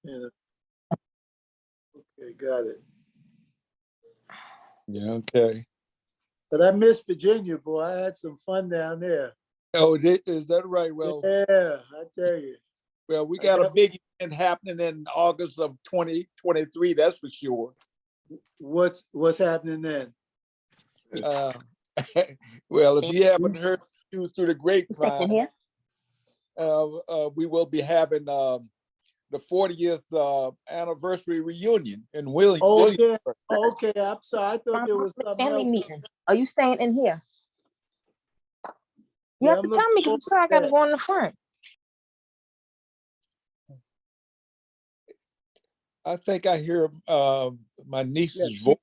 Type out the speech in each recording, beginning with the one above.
Yeah. Okay, got it. Yeah, okay. But I miss Virginia, boy. I had some fun down there. Oh, is that right? Well, yeah, I tell you. well, we got a big event happening in August of 2023. That's for sure. What's happening then? Well, if you haven't heard news through the grapevine, we will be having the 40th anniversary reunion in Williamsburg. Yeah. Okay, I'm sorry. I thought there was something else. Meeting. Are you staying in here? You have to tell me because I'm sorry I gotta go in the front. I think I hear my niece's voice.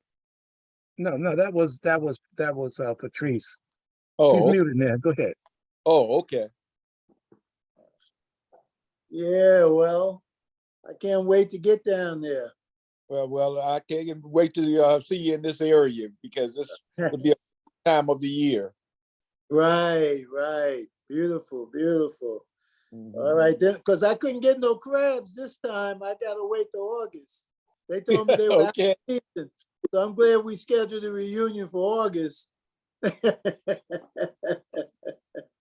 No, that was Patrice. Oh, she's okay. muted now. Go ahead. Oh, okay. Yeah, well, I can't wait to get down there. Well, I can't wait to see you in this area because this will be a time of the year. Right. Beautiful. Mm-hmm. All right, then, because I couldn't get no crabs this time. I gotta wait till August. They told me they were okay. season, so I'm glad we scheduled a reunion for August.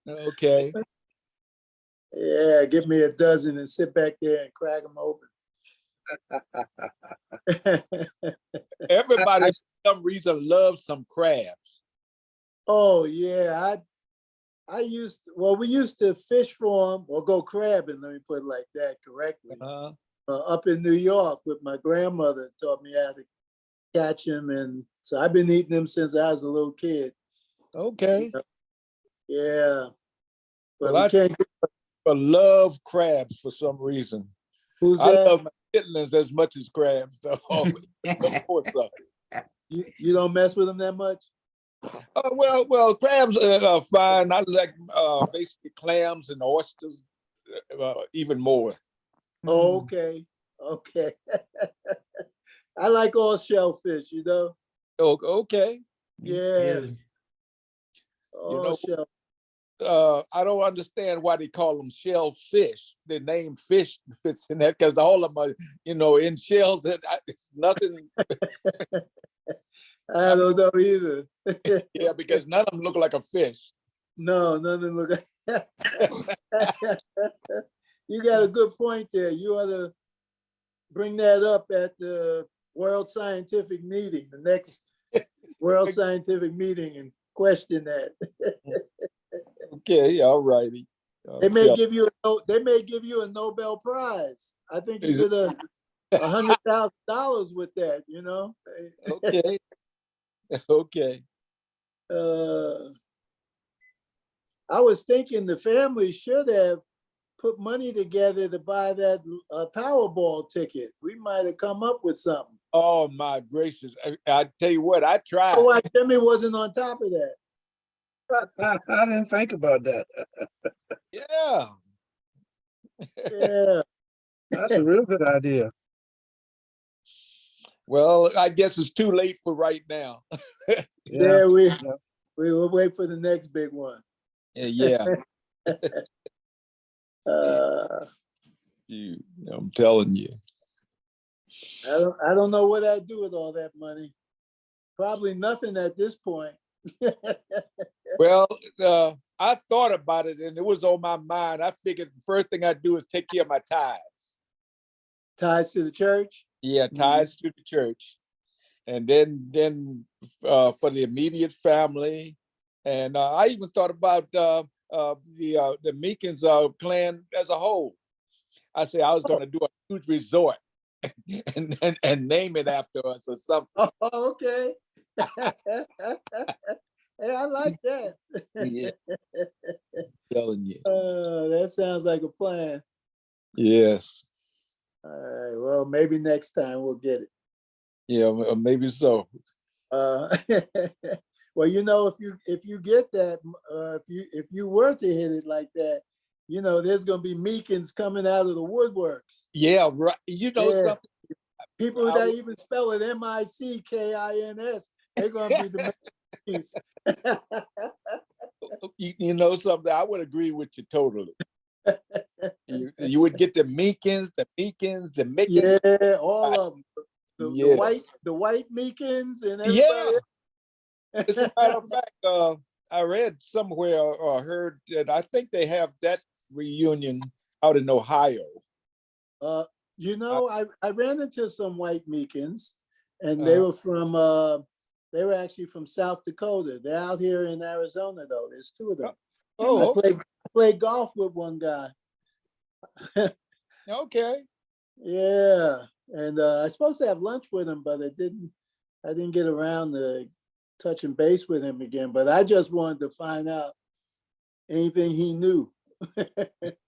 Okay. Yeah, give me a dozen and sit back there and crack them open. Everybody, for some reason, loves some crabs. Oh yeah, we used to fish for them or go crabbing. Let me put it like that correctly. Up in New York with my grandmother, taught me how to catch them, and so I've been eating them since I was a little kid. Okay. Yeah, but well, we can't. I love crabs for some reason. Who's I that? love my chitlins as much as crabs, though. You don't mess with them that much? Well, crabs are fine. I like basically clams and oysters even more. Oh, okay. I like all shellfish, you know? Oh, okay. Yeah. All shell. I don't understand why they call them shellfish. The name fish fits in that because all of them are, in shells. It's nothing. I don't know either. Yeah, because none of them look like a fish. No, none of them look like. You got a good point there. You ought to bring that up at the World Scientific Meeting, the next World Scientific Meeting, and question that. Okay, all righty. They may give you a Nobel Prize. I think you did $100,000 with that, Okay. Okay. I was thinking the family should have put money together to buy that Powerball ticket. We might have come up with something. Oh my gracious! I tell you what, I tried. Oh, why Jimmy wasn't on top of that? I didn't think about that. Yeah. Yeah. That's a real good idea. Well, I guess it's too late for right now. Yeah, we will wait for the next big one. Yeah. I'm telling you. I don't know what I'd do with all that money. Probably nothing at this point. Well, I thought about it and it was on my mind. I figured the first thing I'd do is take care of my tithes. Tithes to the church? Yeah, tithes to the church. And then for the immediate family. And I even thought about the Meekins clan as a whole. I said I was going to do a huge resort and name it after us or something. Oh, okay. Hey, I like that. Yeah. Telling you. That sounds like a plan. Yes. All right. Well, maybe next time we'll get it. Yeah, maybe so. Well, if you get that, if you were to hit it like that, there's going to be Meekins coming out of the woodworks. Yeah, right. Something. People that even spell it Mickins, they're going to be the Meekins. You know something? I would agree with you totally. You would get the Meekins, the Mickens. Yeah, all of them. Yes. The white Meekins and Yeah. everybody. As a matter of fact, I read somewhere or heard that I think they have that reunion out in Ohio. You know, I ran into some white Meekins, and Uh-huh. they were actually from South Dakota. They're out here in Arizona though. There's two of them. Oh, I played golf with one guy. okay. Yeah, and I was supposed to have lunch with him, but I didn't get around to touching base with him again. But I just wanted to find out anything he knew.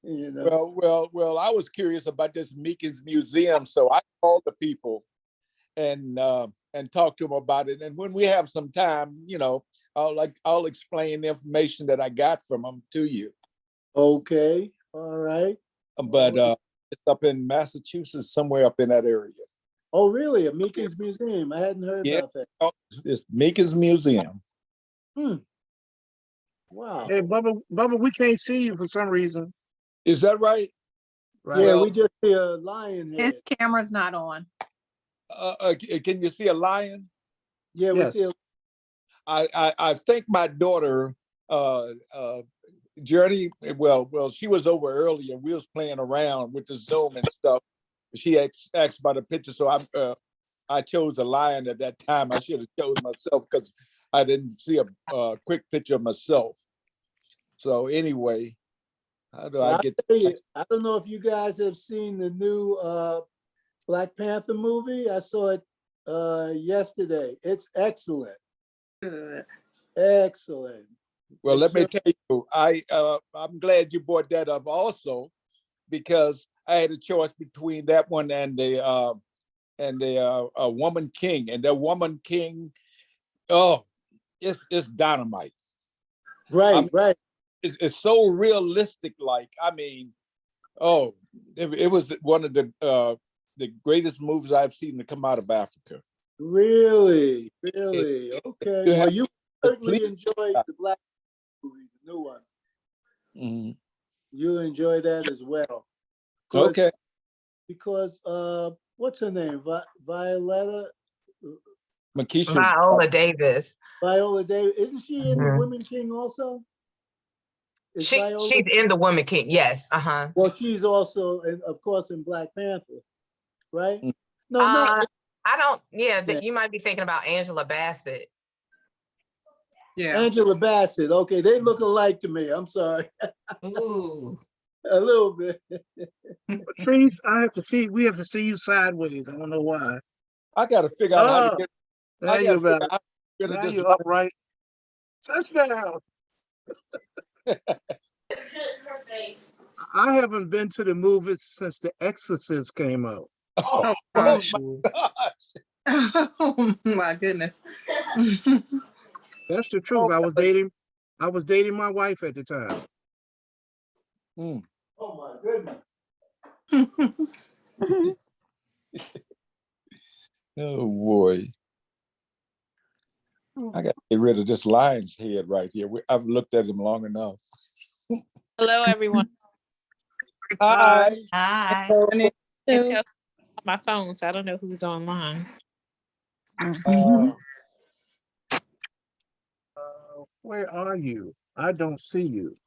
You know. Well, I was curious about this Meekins Museum, so I called the people and talked to them about it. And when we have some time, you know, I'll explain the information that I got from them to you. Okay, all right. But it's up in Massachusetts, somewhere up in that area. Oh, really? A Meekins Museum? I hadn't heard about that. It's Meekins Museum. Wow. Hey, Bubba, we can't see you for some reason. Is that right? Right. Yeah, Well, we just see a lion head. His camera's not on. Can you see a lion? Yeah, we Yes. see. I think my daughter, Journey. Well, she was over earlier. We was playing around with the Zoom and stuff. She asked about a picture, so I chose a lion at that time. I should have chosen myself because I didn't see a quick picture of myself. So anyway, how do I get? I don't know if you guys have seen the new Black Panther movie. I saw it yesterday. It's excellent. Good. Excellent. Well, let me tell you, I'm glad you brought that up also, because I had a choice between that one and the Woman King, and the Woman King, oh, it's dynamite. Right, I mean, right. It's so realistic. Like, I mean, oh, it was one of the greatest movies I've seen to come out of Africa. Really, really. Okay. You Well, have you certainly complete- enjoyed the Black movie, the new one. Mhm. You enjoy that as well. Okay. Because what's her name? Violetta? Makisha. Viola Davis. Viola Davis. Isn't she in the Mhm. Women King also? Is She's in the Woman King. Yes. Uh-huh. Well, she's also, of course, in Black Panther, right? Mm. No, not. I don't, you might be thinking about Angela Bassett. Yeah. Angela Bassett. Okay, they look alike to me. I'm sorry. Ooh. A little bit. Patrice, we have to see you sideways. I don't know why. I got to figure out how to get. Now I got you're to figure better. out how to get rid Now of this. you're upright. Touchdown. I haven't been to the movies since The Exorcist came out. Oh, gosh. my gosh! Oh my goodness. That's the truth. I was dating my wife at the time. Mm. Oh my goodness. Oh boy! I got to get rid of this lion's head right here. I've looked at him long enough. Hello, everyone. Hi. Hi. I can tell on my phone, so I don't know who's online. Where are you? I don't see you.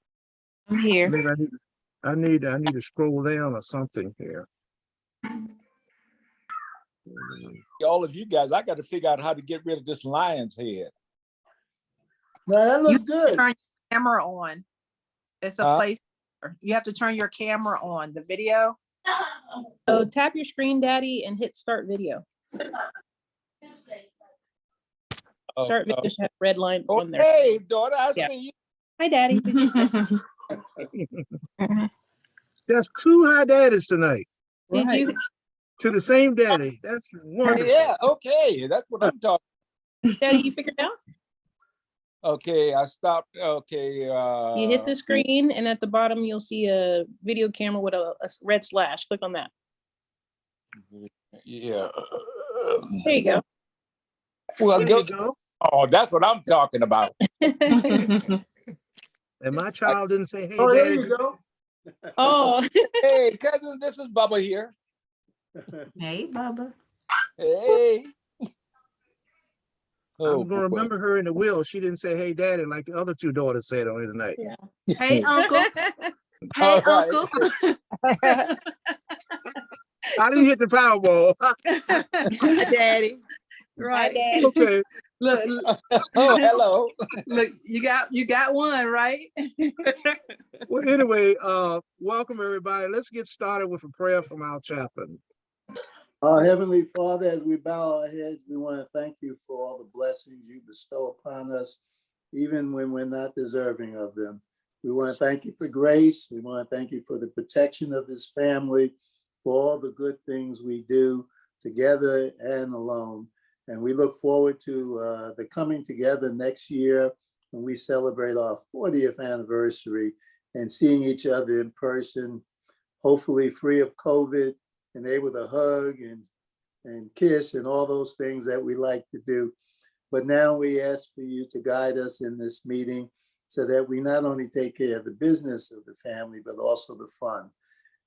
I'm here. Maybe I need to scroll down or something here. All of you guys, I got to figure out how to get rid of this lion's head. No, that You looks good. turn your camera on. It's a place. You have to turn your camera on. The video. So tap your screen, Daddy, and hit start video. Start video should have a red line on there. Hey, daughter, I Yeah. see you. Hi, Daddy. Did you- There's two high daddies tonight. Did you? To the same daddy. That's wonderful. Yeah, okay, that's what I'm talking. Daddy, you figured out? Okay, I stopped. Okay. You hit the screen, and at the bottom, you'll see a video camera with a red slash. Click on that. Yeah. There you go. Well, There you go. Oh, that's what I'm talking about. And my child didn't say, hey, Oh, there daddy. you go. Oh, Hey, cousin, this is Bubba here. Hey, Bubba. Hey. Oh, I'm gonna boy. remember her in the will. She didn't say, "Hey, Daddy," like the other two daughters said on here tonight. yeah. Hey, Uncle. Hey, All right. Uncle. I didn't hit the Powerball. Hi, Daddy. Right. Dad. Okay. Look, Oh, hello. look, you got one, right? Well, anyway, welcome everybody. Let's get started with a prayer from our chaplain. Our Heavenly Father, as we bow our heads, we want to thank you for all the blessings you bestow upon us, even when we're not deserving of them. We want to thank you for grace. We want to thank you for the protection of this family, for all the good things we do together and alone. And we look forward to the coming together next year when we celebrate our 40th anniversary and seeing each other in person, hopefully free of COVID and able to hug and kiss and all those things that we like to do. But now we ask for you to guide us in this meeting so that we not only take care of the business of the family, but also the fun.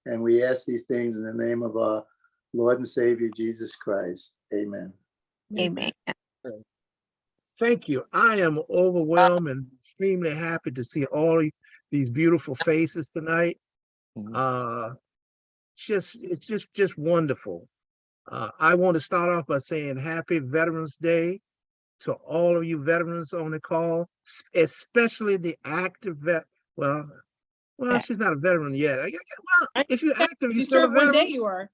And we ask these things in the name of our Lord and Savior, Jesus Christ. Amen. Amen. Thank you. I am overwhelmed and extremely happy to see all these beautiful faces tonight. It's just wonderful. I want to start off by saying happy Veterans Day to all of you veterans on the call, especially the active vet. Well, she's not a veteran yet. Well, if you're active, you're still a serve one day veteran. you are.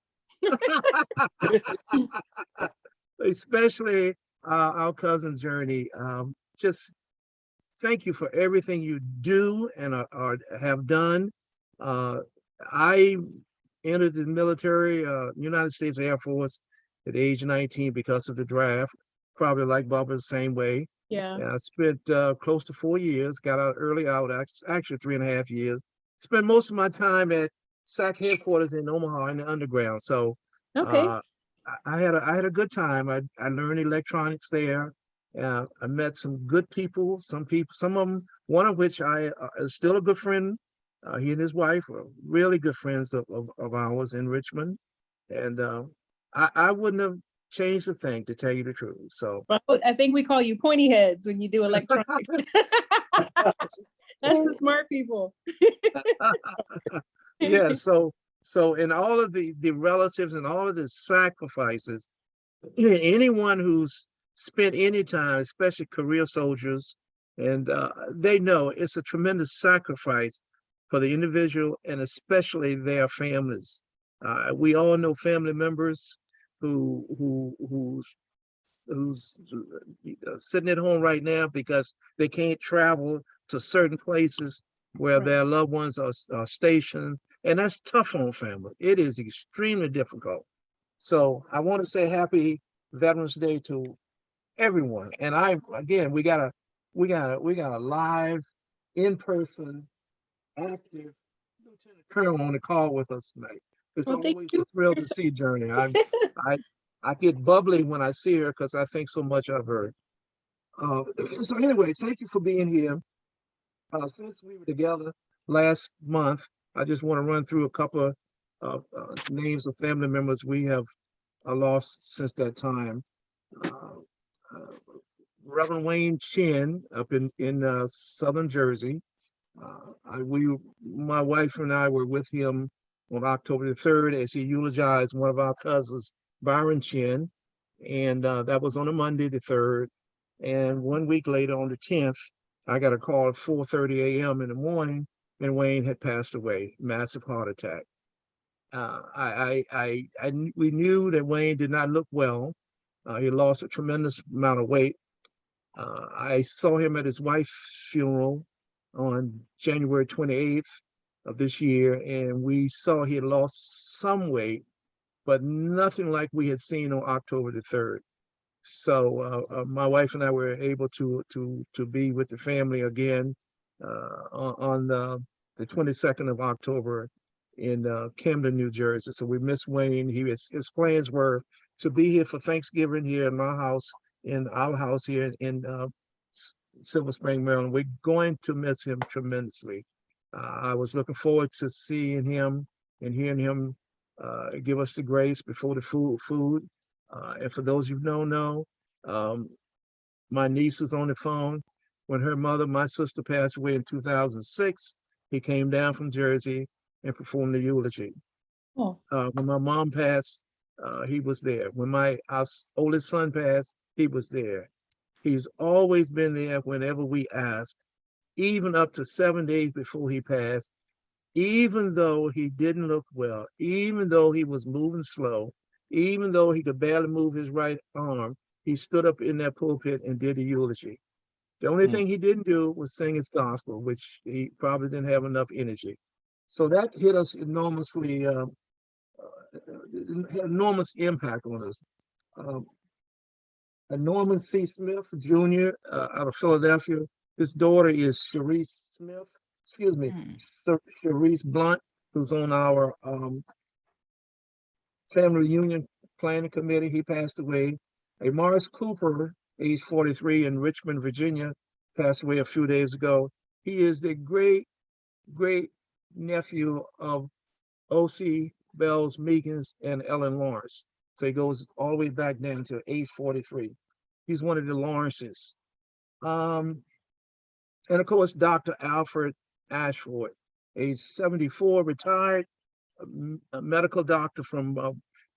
Especially our cousin Journey. Just thank you for everything you do and have done. I entered the military, United States Air Force at age 19 because of the draft, probably like Bubba the same way. Yeah. And I spent close to 4 years, got out early out, actually 3.5 years. Spent most of my time at SAC headquarters in Omaha in the underground. So Okay. I had a good time. I learned electronics there. I met some good people, some of them, one of which I is still a good friend. He and his wife are really good friends of ours in Richmond. And I wouldn't have changed a thing, to tell you the truth. So Well, I think we call you pointy heads when you do electronics. That's the smart people. yeah, so in all of the relatives and all of the sacrifices, anyone who's spent any time, especially career soldiers, and they know it's a tremendous sacrifice for the individual and especially their families. We all know family members who's sitting at home right now because they can't travel to certain places where Right. their loved ones are stationed, and that's tough on family. It is extremely difficult. So I want to say happy Veterans Day to everyone. And we got a live, in-person, active Lieutenant Colonel on the call with us tonight. It's Well, thank always you. a thrill to see Journey. I get bubbly when I see her because I think so much of her. So anyway, thank you for being here. Since we were together last month, I just want to run through a couple of names of family members we have lost since that time. Reverend Wayne Chin up in southern Jersey. My wife and I were with him on October the 3rd as he eulogized one of our cousins, Byron Chin, and that was on a Monday the 3rd. And 1 week later, on the 10th, I got a call at 4:30 a.m. in the morning, and Wayne had passed away, massive heart attack. We knew that Wayne did not look well. He lost a tremendous amount of weight. I saw him at his wife's funeral on January 28th of this year, and we saw he had lost some weight, but nothing like we had seen on October the 3rd. So my wife and I were able to be with the family again on the 22nd of October in Camden, New Jersey. So we miss Wayne. His plans were to be here for Thanksgiving here in my house, in our house here in Silver Spring, Maryland. We're going to miss him tremendously. I was looking forward to seeing him and hearing him give us the grace before the food. And for those who don't know, my niece was on the phone when her mother, my sister, passed away in 2006. He came down from Jersey and performed the eulogy. Oh, When my mom passed, he was there. When our oldest son passed, he was there. He's always been there whenever we asked, even up to 7 days before he passed, even though he didn't look well, even though he was moving slow, even though he could barely move his right arm, he stood up in that pulpit and did the eulogy. The only thing he didn't do was sing his gospel, which he probably didn't have enough energy. So that hit us enormously, had enormous impact on us. Norman C. Smith Jr. Out of Philadelphia. His daughter is Sharice Smith, excuse me, Sharice Blunt, who's on our family reunion planning committee. He passed away. A Morris Cooper, age 43, in Richmond, Virginia, passed away a few days ago. He is the great nephew of O.C. Bells Meekins and Ellen Lawrence. So he goes all the way back down to age 43. He's one of the Lawrences. And of course, Dr. Alfred Ashford, age 74, retired, a medical doctor from,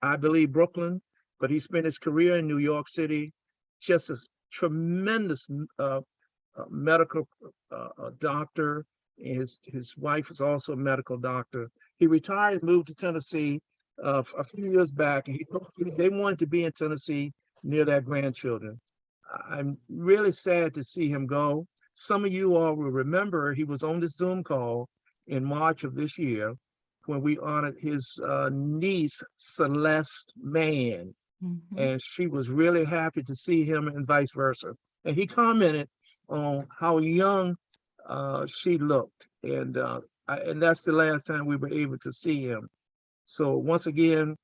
I believe, Brooklyn, but he spent his career in New York City. Just a tremendous medical doctor. His wife is also a medical doctor. He retired, moved to Tennessee a few years back, and they wanted to be in Tennessee near their grandchildren. I'm really sad to see him go. Some of you all will remember he was on this Zoom call in March of this year when we honored his niece, Celeste Mann. And she was really happy to see him and vice versa. And he commented on how young she looked. And that's the last time we were able to see him. So once again,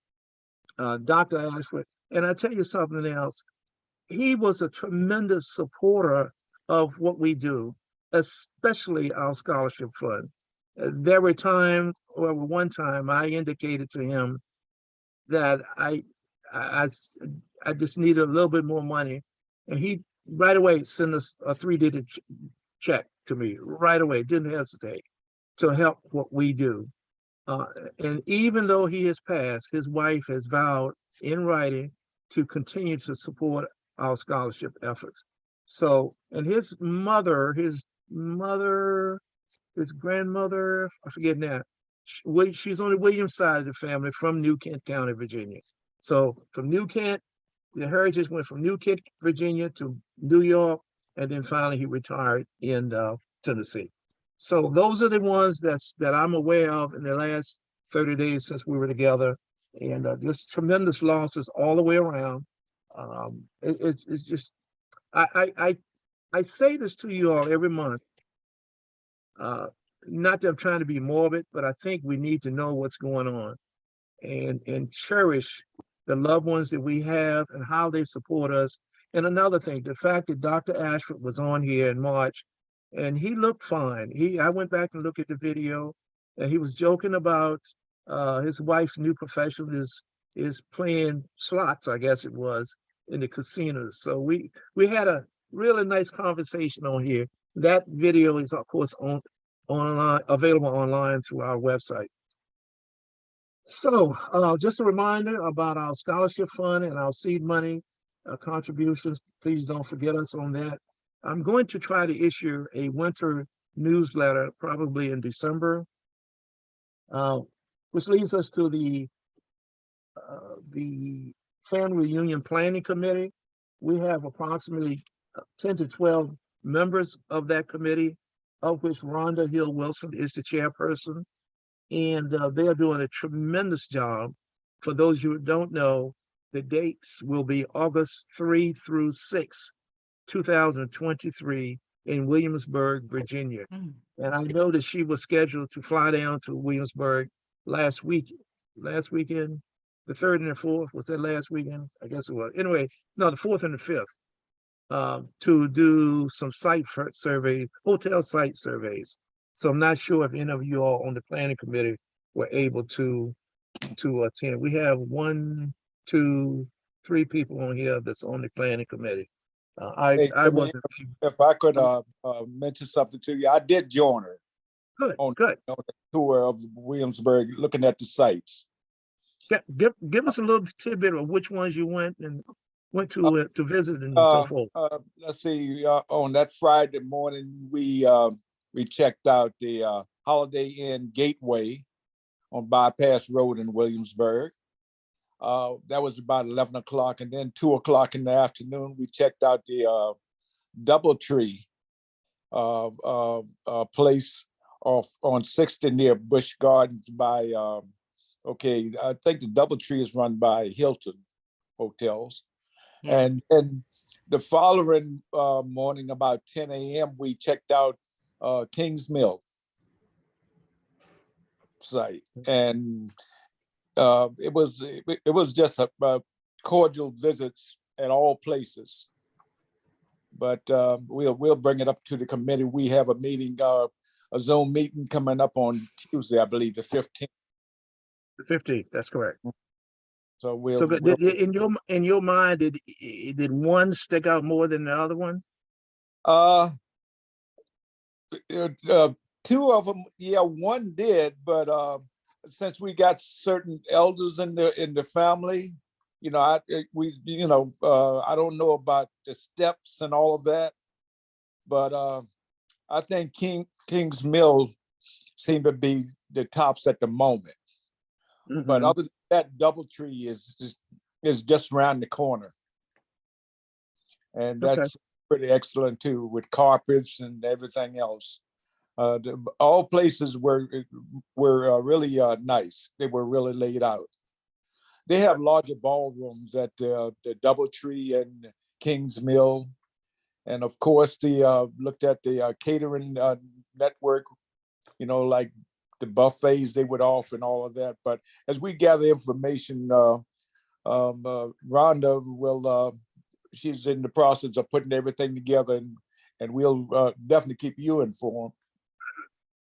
Dr. Ashford, and I tell you something else, he was a tremendous supporter of what we do, especially our scholarship fund. There were times, or one time I indicated to him that I just needed a little bit more money. And he right away sent us a 3-digit check to me, right away, didn't hesitate to help what we do. And even though he has passed, his wife has vowed in writing to continue to support our scholarship efforts. So, and his grandmother, I forget now, she's on the Williams side of the family from New Kent County, Virginia. So from New Kent, the heritage went from New Kent, Virginia to New York, and then finally he retired in Tennessee. So those are the ones that I'm aware of in the last 30 days since we were together, and just tremendous losses all the way around. It's just, I say this to you all every month, not that I'm trying to be morbid, but I think we need to know what's going on and cherish the loved ones that we have and how they support us. And another thing, the fact that Dr. Ashford was on here in March and he looked fine. I went back and looked at the video, and he was joking about his wife's new profession is playing slots, I guess it was, in the casinos. So we had a really nice conversation on here. That video is, of course, online, available online through our website. So just a reminder about our scholarship fund and our seed money contributions. Please don't forget us on that. I'm going to try to issue a winter newsletter probably in December, which leads us to the Family Reunion Planning Committee. We have approximately 10 to 12 members of that committee, of which Rhonda Hill Wilson is the chairperson. And they are doing a tremendous job. For those who don't know, the dates will be August 3 through 6, 2023 in Williamsburg, Virginia. And I know that she was scheduled to fly down to Williamsburg last weekend, the 3rd and the 4th. Was that last weekend? I guess it was. Anyway, no, the 4th and the 5th, to do some site surveys, hotel site surveys. So I'm not sure if any of you all on the planning committee were able to attend. We have 1, 2, 3 people on here that's on the planning committee. Hey, I Jimmy, wasn't. if I could mention something to you, I did join her Good, on, good. on the tour of Williamsburg, looking at the sites. Give us a little tidbit of which ones you went to visit and so forth. Let's see. On that Friday morning, we checked out the Holiday Inn Gateway on Bypass Road in Williamsburg. That was about 11 o'clock, and then 2 o'clock in the afternoon, we checked out the DoubleTree place off on 60 near Busch Gardens by. Okay, I think the DoubleTree is run by Hilton Hotels. Yeah. And the following morning, about 10 a.m., we checked out King's Mill site, and it was just a cordial visits at all places. But we'll bring it up to the committee. We have a meeting, a Zoom meeting coming up on Tuesday, I believe, the 15th. The 15th, that's correct. So So in your mind, did one stick out more than the other one? Two of them, yeah, one did, but since we got certain elders in the family, I don't know about the steps and all of that, but I think King's Mill seemed to be the tops at the moment. Mm-hmm. But other than that, DoubleTree is just around the corner, and that's pretty excellent too, with carpets and everything else. All places were really nice. They were really laid out. They have larger ballrooms at the DoubleTree and King's Mill, and of course, looked at the catering network. Like the buffets they would offer and all of that. But as we gather information, Rhonda will. She's in the process of putting everything together, and we'll definitely keep you informed.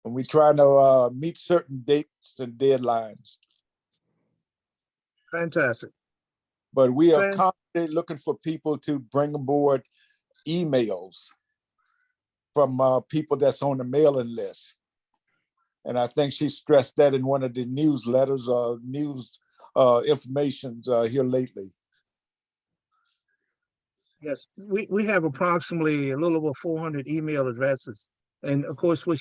And we're trying to meet certain dates and deadlines. Fantastic. But we are constantly looking for people to bring aboard emails from people that's on the mailing list. And I think she stressed that in one of the newsletters or news informations here lately. Yes, we have approximately a little over 400 email addresses. And of course, what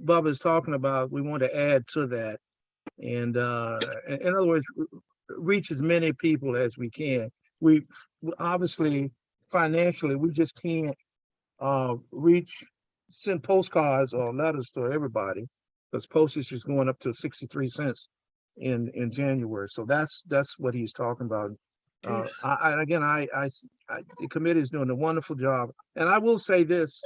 Bubba is talking about, we want to add to that. And in other words, reach as many people as we can. We obviously, financially, we just can't send postcards or letters to everybody, because postage is going up to 63 cents in January. So that's what he's talking about. The committee is doing a wonderful job. And I will say this,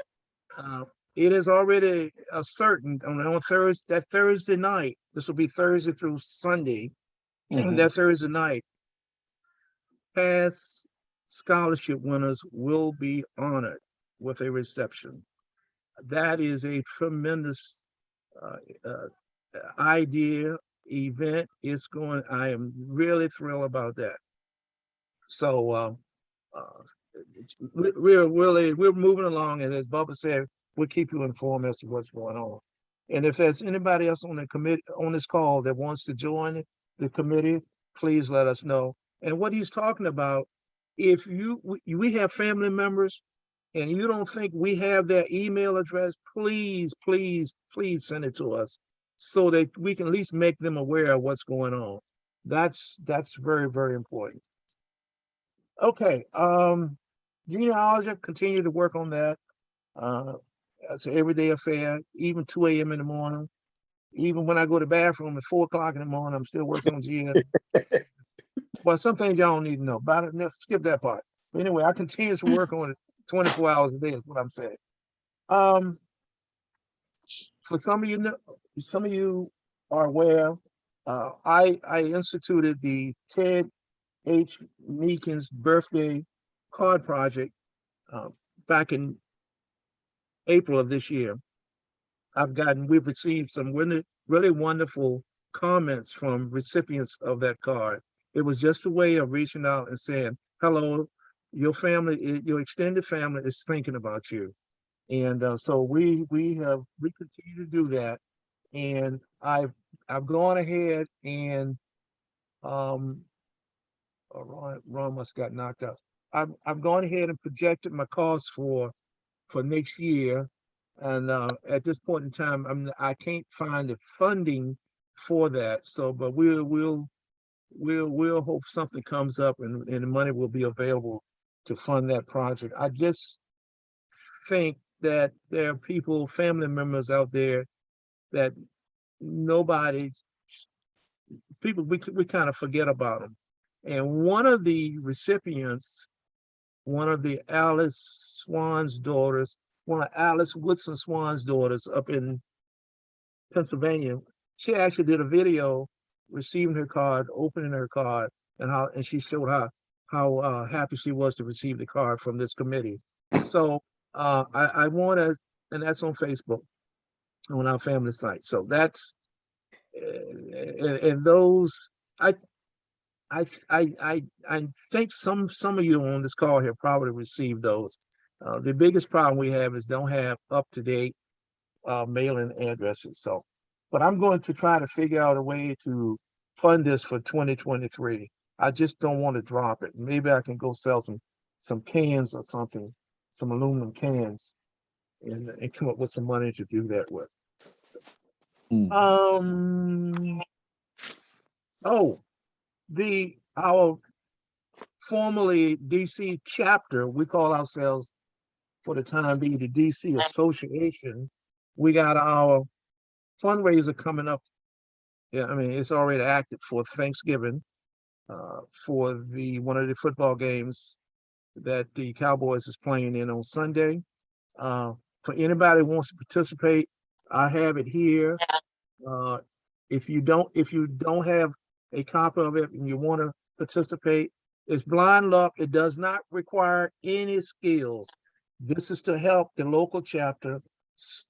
it is already certain on Thursday night, this will be Thursday through Sunday, Mhm. that Thursday night, past scholarship winners will be honored with a reception. That is a tremendous idea, event. I am really thrilled about that. So we're moving along, and as Bubba said, we'll keep you informed as to what's going on. And if there's anybody else on the committee on this call that wants to join the committee, please let us know. And what he's talking about, if we have family members and you don't think we have their email address, please send it to us so that we can at least make them aware of what's going on. That's very, very important. Okay, genealogy, continue to work on that. It's an everyday affair, even 2 a.m. in the morning. Even when I go to the bathroom at 4 o'clock in the morning, I'm still working on genealogy. Well, some things y'all don't need to know about it. Skip that part. But anyway, I continue to work on it 24 hours a day is what I'm saying. For some of you are aware, I instituted the Ted H. Meekins birthday card project back in April of this year. we've received some really wonderful comments from recipients of that card. It was just a way of reaching out and saying, hello, your family, your extended family is thinking about you. And so we continue to do that. And I've gone ahead and Ron must got knocked out. I've gone ahead and projected my costs for next year. And at this point in time, I can't find the funding for that. So, but we'll hope something comes up and the money will be available to fund that project. I just think that there are people, family members out there that we kind of forget about them. And one of the recipients, one of Alice Woodson Swan's daughters up in Pennsylvania, she actually did a video receiving her card, opening her card, and she showed how happy she was to receive the card from this committee. So I want to, and that's on Facebook, on our family site. So that's and those I think some of you on this call here probably received those. The biggest problem we have is don't have up-to-date mailing addresses. So, but I'm going to try to figure out a way to fund this for 2023. I just don't want to drop it. Maybe I can go sell some cans or something, some aluminum cans, and come up with some money to do that with. Our formerly DC chapter, we call ourselves for the time being the DC Association. We got our fundraiser coming up. Yeah, I mean, it's already active for Thanksgiving, for one of the football games that the Cowboys is playing in on Sunday. For anybody who wants to participate, I have it here. If you don't have a copy of it and you want to participate, it's blind luck. It does not require any skills. This is to help the local chapter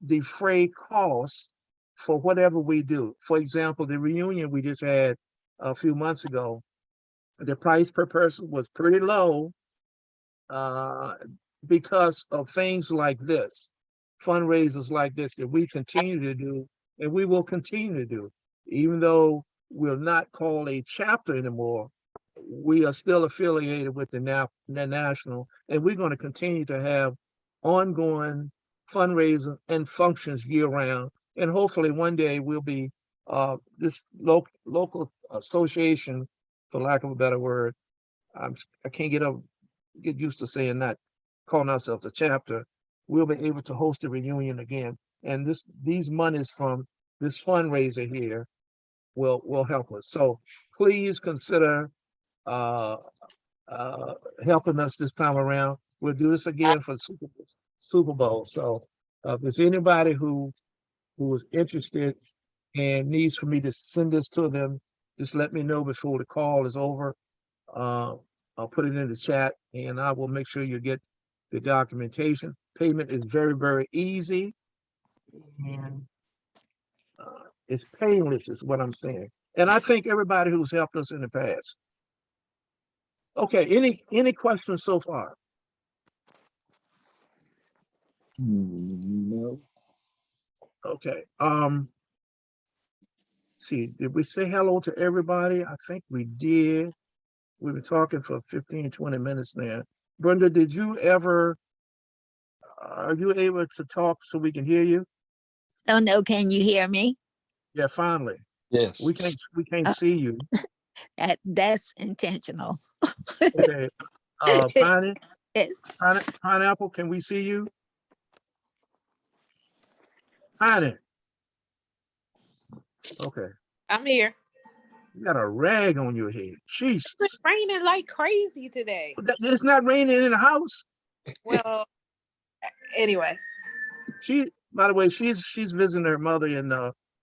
defray costs for whatever we do. For example, the reunion we just had a few months ago, the price per person was pretty low because of things like this, fundraisers like this that we continue to do and we will continue to do. Even though we're not called a chapter anymore, we are still affiliated with the national, and we're going to continue to have ongoing fundraising and functions year round. And hopefully one day we'll be this local association, for lack of a better word. I can't get used to saying that, calling ourselves a chapter. We'll be able to host a reunion again. And these monies from this fundraiser here will help us. So please consider helping us this time around. We'll do this again for Super Bowl. So if there's anybody who is interested and needs for me to send this to them, just let me know before the call is over. I'll put it in the chat and I will make sure you get the documentation. Payment is very, very easy. And it's painless is what I'm saying. And I thank everybody who's helped us in the past. Okay, any questions so far? No. Okay. See, did we say hello to everybody? I think we did. We've been talking for 15, 20 minutes now. Brenda, are you able to talk so we can hear you? Oh no, can you hear me? Yeah, finally. Yes. We can't see you. That's intentional. Okay. Pineapple, can we see you? Piney. Okay. I'm here. You got a rag on your head. Jesus. It's raining like crazy today. It's not raining in the house. Well, anyway. By the way, she's visiting her mother in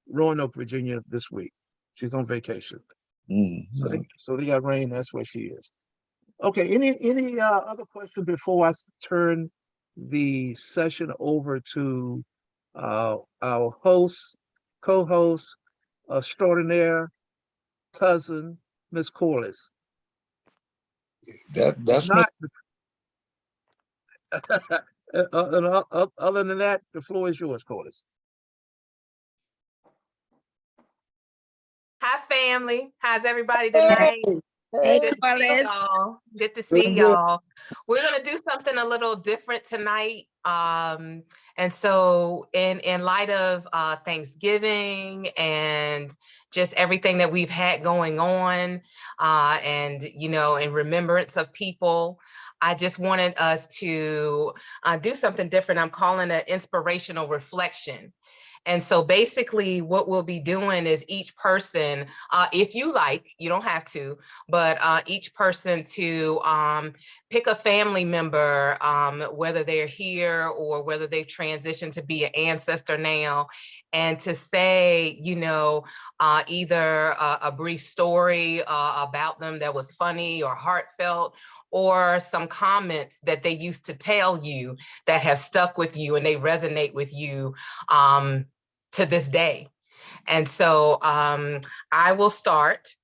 Roanoke, Virginia this week. She's on vacation. So they got rain. That's where she is. Okay. Any other questions before I turn the session over to our host, co-host, extraordinaire, cousin, Miss Corliss. That's me. Not, other than that, the floor is yours, Corliss. Hi, family. How's everybody tonight? Hey, Good to see Corliss. y'all. Good to Doing see good. y'all. We're gonna do something a little different tonight. And so in light of Thanksgiving and just everything that we've had going on, and in remembrance of people, I just wanted us to do something different. I'm calling it inspirational reflection. And so basically what we'll be doing is each person, if you like, you don't have to, but each person to pick a family member, whether they're here or whether they've transitioned to be an ancestor now, and to say, either a brief story about them that was funny or heartfelt, or some comments that they used to tell you that have stuck with you and they resonate with you to this day. And so I will start,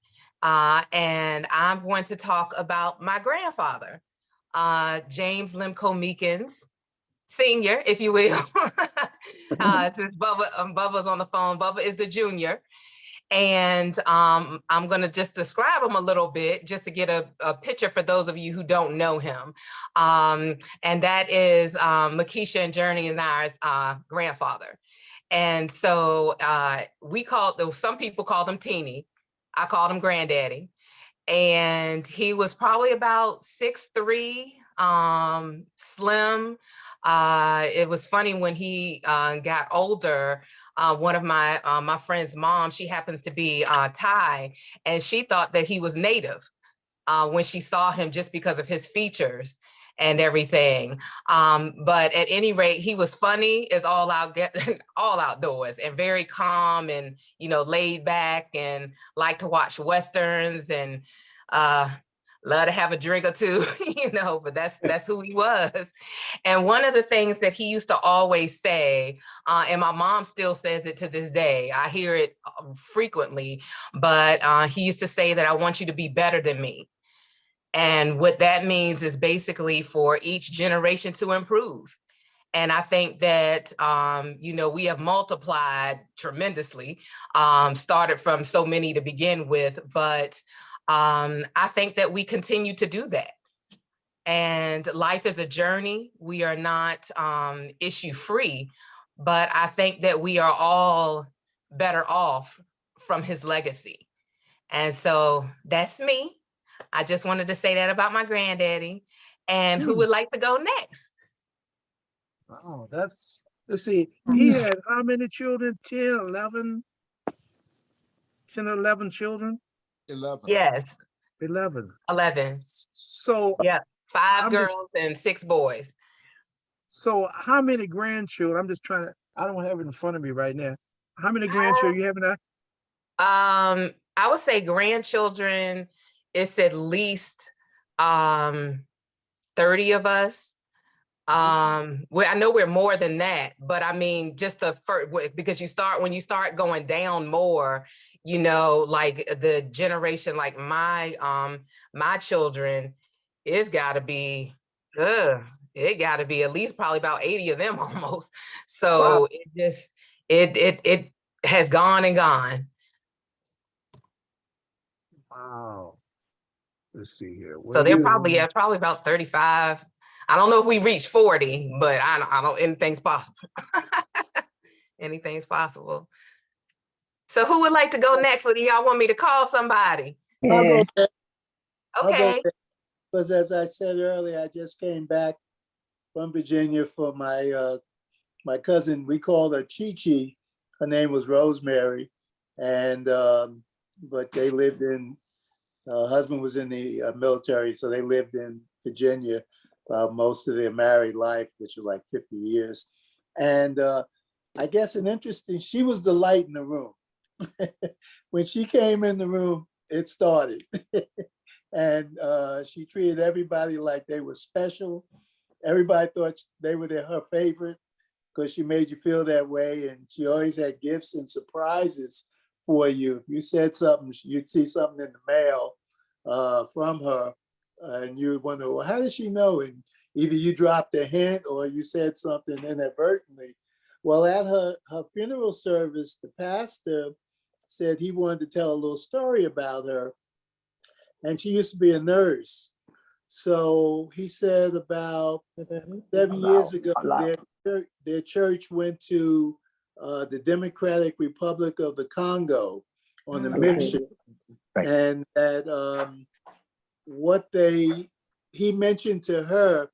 and I'm going to talk about my grandfather, James Lemco Meekins, Senior, if you will. Since Bubba's on the phone, Bubba is the junior. And I'm going to just describe him a little bit just to get a picture for those of you who don't know him. And that is Makisha and Journey and I's grandfather. And so some people called him Teeny. I called him Granddaddy. And he was probably about 6'3", slim. It was funny when he got older. One of my friend's mom, she happens to be Thai, and she thought that he was native when she saw him just because of his features and everything. But at any rate, he was funny as all outdoors, and very calm and laid back, and liked to watch Westerns, and love to have a drink or two, but that's who he was. And one of the things that he used to always say, and my mom still says it to this day, I hear it frequently, but he used to say that I want you to be better than me. And what that means is basically for each generation to improve. And I think that, we have multiplied tremendously, started from so many to begin with, but I think that we continue to do that. And life is a journey. We are not issue free, but I think that we are all better off from his legacy. And so that's me. I just wanted to say that about my granddaddy. And who would like to go next? Oh, let's see. He had how many children? 10, 11? 10 or 11 children? 11. Yes. 11. 11. So yeah, 5 I'm girls and 6 boys. So how many grandchildren? I'm just trying to, I don't have it in front of me right now. How many grandchildren you have now? I would say grandchildren, it's at least 30 of us. I know we're more than that, but I mean, just the first, because when you start going down more, like the generation, like my children, it got to be at least probably about 80 of them almost. So wow. it has gone and gone. Wow. Let's see here. So they're probably about 35. I don't know if we reach 40, but I don't, anything's possible. Anything's possible. So who would like to go next? Or do y'all want me to call somebody? I'll go there. Okay. Because as I said earlier, I just came back from Virginia for my cousin. We called her Chi-Chi. Her name was Rosemary. And, but they lived in, her husband was in the military, so they lived in Virginia most of their married life, which was like 50 years. And I guess she was the light in the room. When she came in the room, it started. And she treated everybody like they were special. Everybody thought they were her favorite, because she made you feel that way, and she always had gifts and surprises for you. You said something, you'd see something in the mail from her, and you would wonder, well, how does she know? And either you dropped a hint or you said something inadvertently. Well, at her funeral service, the pastor said he wanted to tell a little story about her, and she used to be a nurse. So he said about 7 years ago, their church went to the Democratic Republic of the Congo on a mission, and that he mentioned to her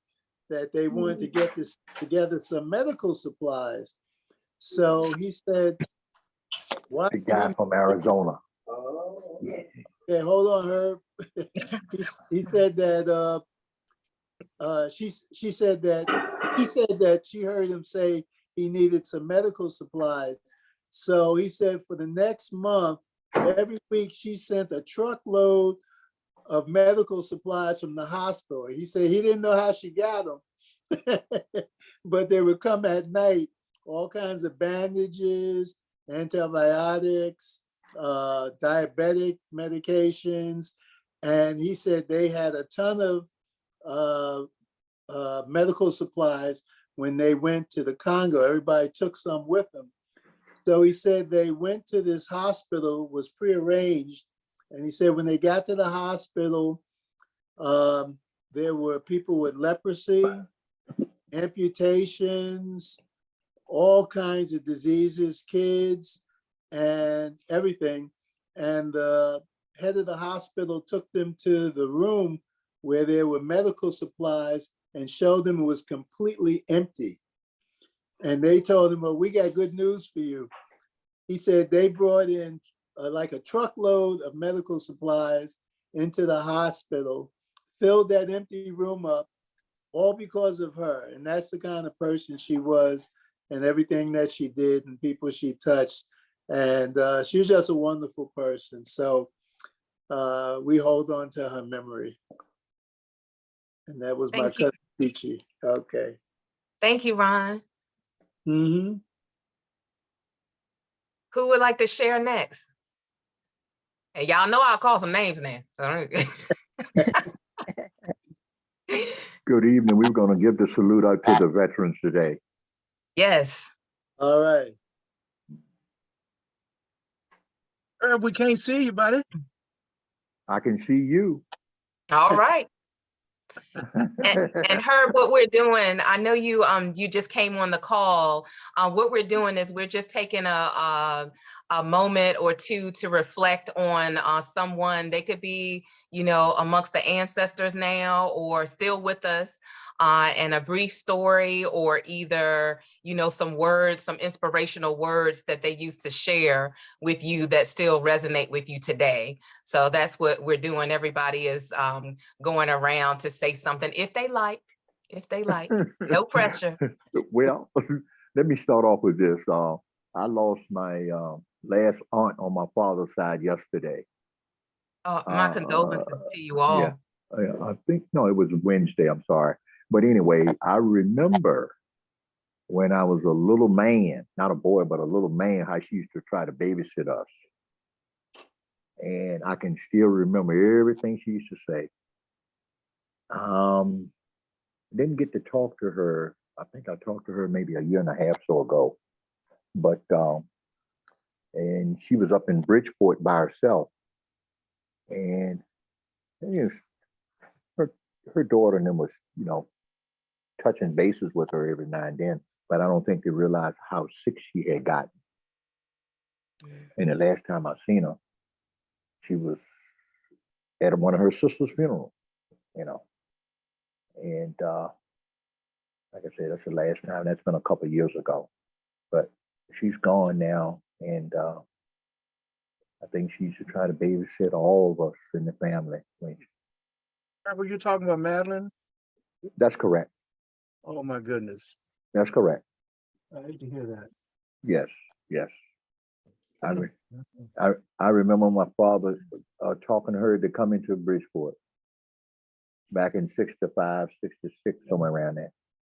that they wanted to get this together, some medical supplies. So he said, "What?" The guy from Arizona. Yeah, hold on, Herb. he said that she said that he said that she heard him say he needed some medical supplies. So he said for the next month, every week she sent a truckload of medical supplies from the hospital. He said he didn't know how she got them, but they would come at night, all kinds of bandages, antibiotics, diabetic medications. And he said they had a ton of medical supplies when they went to the Congo. Everybody took some with them. So he said they went to this hospital, was prearranged. And he said when they got to the hospital, there were people with leprosy, amputations, all kinds of diseases, kids, and everything. And the head of the hospital took them to the room where there were medical supplies and showed them it was completely empty. And they told him, well, we got good news for you. He said they brought in like a truckload of medical supplies into the hospital, filled that empty room up, all because of her. And that's the kind of person she was, and everything that she did and people she touched. And she was just a wonderful person. So we hold on to her memory. And that was my cousin Tichi. Okay. Thank you, Ron. Mm-hmm. Who would like to share next? And y'all know I'll call some names now. Good evening. We were going to give the salute out to the veterans today. Yes. All right. Herb, we can't see you, buddy. I can see you. All right. And Herb, what we're doing, I know you you just came on the call. What we're doing is we're just taking a moment or two to reflect on someone. They could be, you know, amongst the ancestors now or still with us, and a brief story, or either, you know, some words, some inspirational words that they used to share with you that still resonate with you today. So that's what we're doing. Everybody is going around to say something if they like, no pressure. Well, let me start off with this. I lost my last aunt on my father's side yesterday. My condolences to you all. Yeah, I think, no, it was Wednesday, I'm sorry. But anyway, I remember when I was a little man, not a boy, but a little man, how she used to try to babysit us. And I can still remember everything she used to say. Didn't get to talk to her. I think I talked to her maybe a year and a half or so ago. But, and she was up in Bridgeport by herself. And you know, her daughter and them was, you know, touching bases with her every now and then, but I don't think they realized how sick she had gotten. And the last time I seen her, she was at one of her sister's funeral, you know. And like I said, that's the last time. That's been a couple of years ago. But she's gone now, and I think she used to try to babysit all of us in the family. Were you talking about Madeline? That's correct. Oh my goodness. That's correct. I hate to hear that. Yes, yes. I remember my father talking to her to come into Bridgeport back in 65, 66, somewhere around there.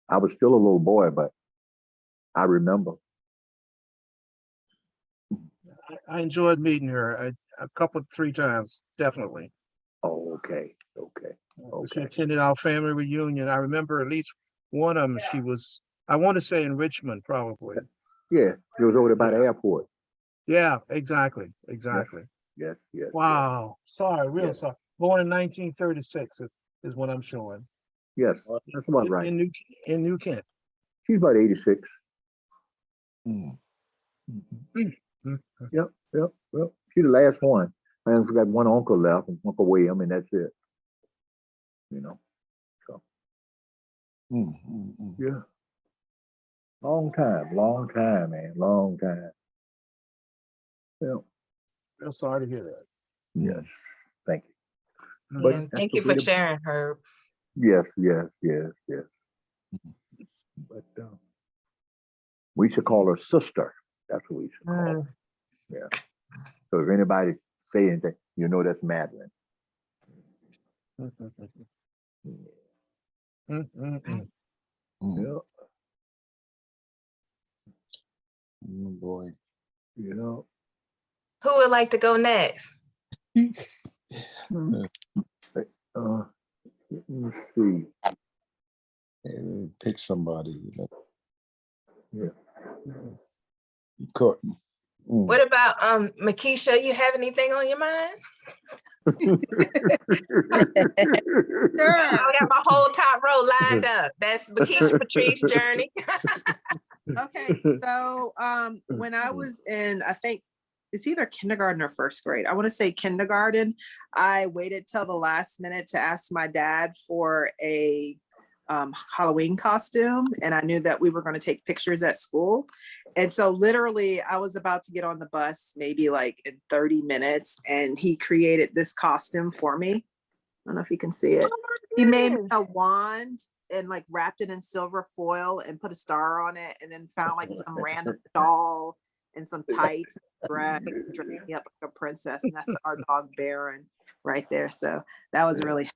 I was still a little boy, but I remember. I enjoyed meeting her a couple, 3 times, definitely. Oh, okay, okay, She okay. attended our family reunion. I remember at least one of them. She was, I want to say in Richmond, probably. Yeah, it was over there by the airport. Yeah, exactly, exactly. Yes, yes. Wow. Sorry, real Yes. sorry. Born in 1936 is what I'm showing. Yes, that's about right. In New Kent. She's about 86. Mm. Yep. She's the last one. I just got one uncle left, Uncle William, and that's it. You know. So yeah. Long time, man. Long time. Yeah. Real sorry to hear that. Yes. Thank you. Yeah, that's thank the you for way to- sharing, Herb. Yes. But we should call her sister. That's what we should call her. Yeah. So if anybody say anything, you know that's Madeline. Yeah. Oh boy. You know. Who would like to go next? Let me see. Pick somebody. Yeah. Courtney. What about Makisha? You have anything on your mind? I got my whole top row lined up. That's Makisha Patrice Journey. Okay, so when I was in, I think it's either kindergarten or first grade. I want to say kindergarten. I waited till the last minute to ask my dad for a Halloween costume, and I knew that we were going to take pictures at school. And so literally I was about to get on the bus maybe like in 30 minutes, and he created this costume for me. I don't know if you can see it. He made me a wand and like wrapped it in silver foil and put a star on it, and then found like some random doll and some tights and dressed me up like a princess. And that's our dog Baron right there. So that was really,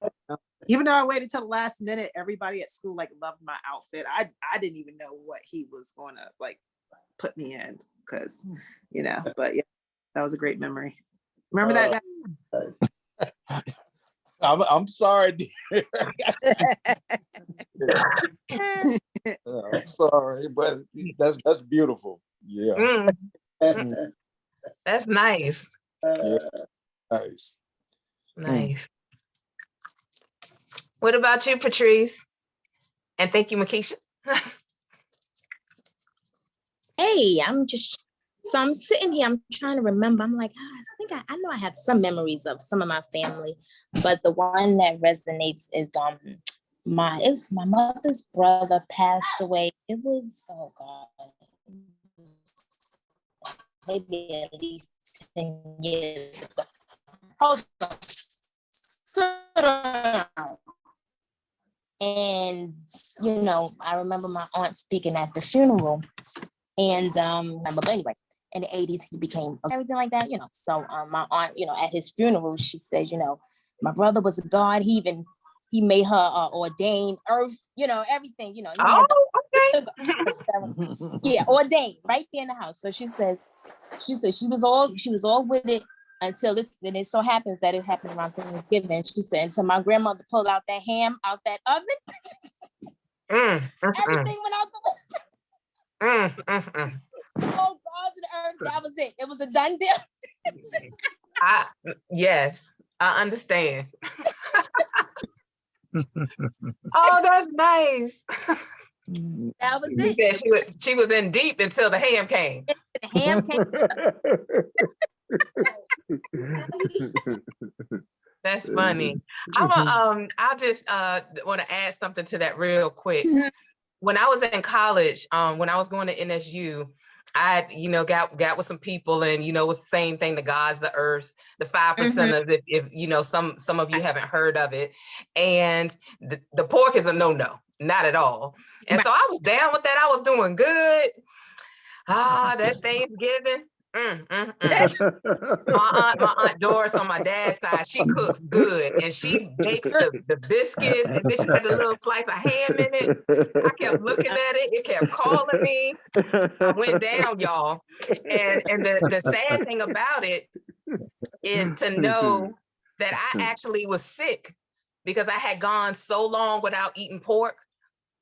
even though I waited till the last minute, everybody at school like loved my outfit. I didn't even know what he was going to like put me in, because but yeah, that was a great memory. Remember that guy? I'm sorry, dear. I'm sorry, but that's beautiful. Yeah. That's nice. Yeah. Nice. Nice. What about you, Patrice? And thank you, Makisha. Hey, I'm sitting here, I'm trying to remember. I'm like, I know I have some memories of some of my family, but the one that resonates is my mother's brother passed away. It was, oh God, maybe at least 10 years ago. Hold on. And I remember my aunt speaking at the funeral, and but anyway, in the 80s he became everything like that, So my aunt, at his funeral, she said, my brother was a god. He made her ordained earth, everything, Oh, okay. Yeah, ordained right there in the house. So she said she was all with it until and it so happens that it happened around Thanksgiving. She said until my grandmother pulled out that ham out that oven, everything went out the way. Oh, gods of the earth, that was it. It was a done deal. Yes, I understand. Oh, that's nice. That was You it. said she was in deep until the ham came. The ham came. That's funny. I just want to add something to that real quick. When I was in college, when I was going to NSU, I, got with some people, and, it was the same thing, the gods, the earth, the 5%ers, if some of you haven't heard of it. And the pork is a no-no, not at all. And so I was down with that. I was doing good. That Thanksgiving. My aunt Doris on my dad's side, she cooks good and she bakes the biscuits, and then she had a little slice of ham in it. I kept looking at it, it kept calling me. I went down, y'all. And the sad thing about it is to know that I actually was sick because I had gone so long without eating pork.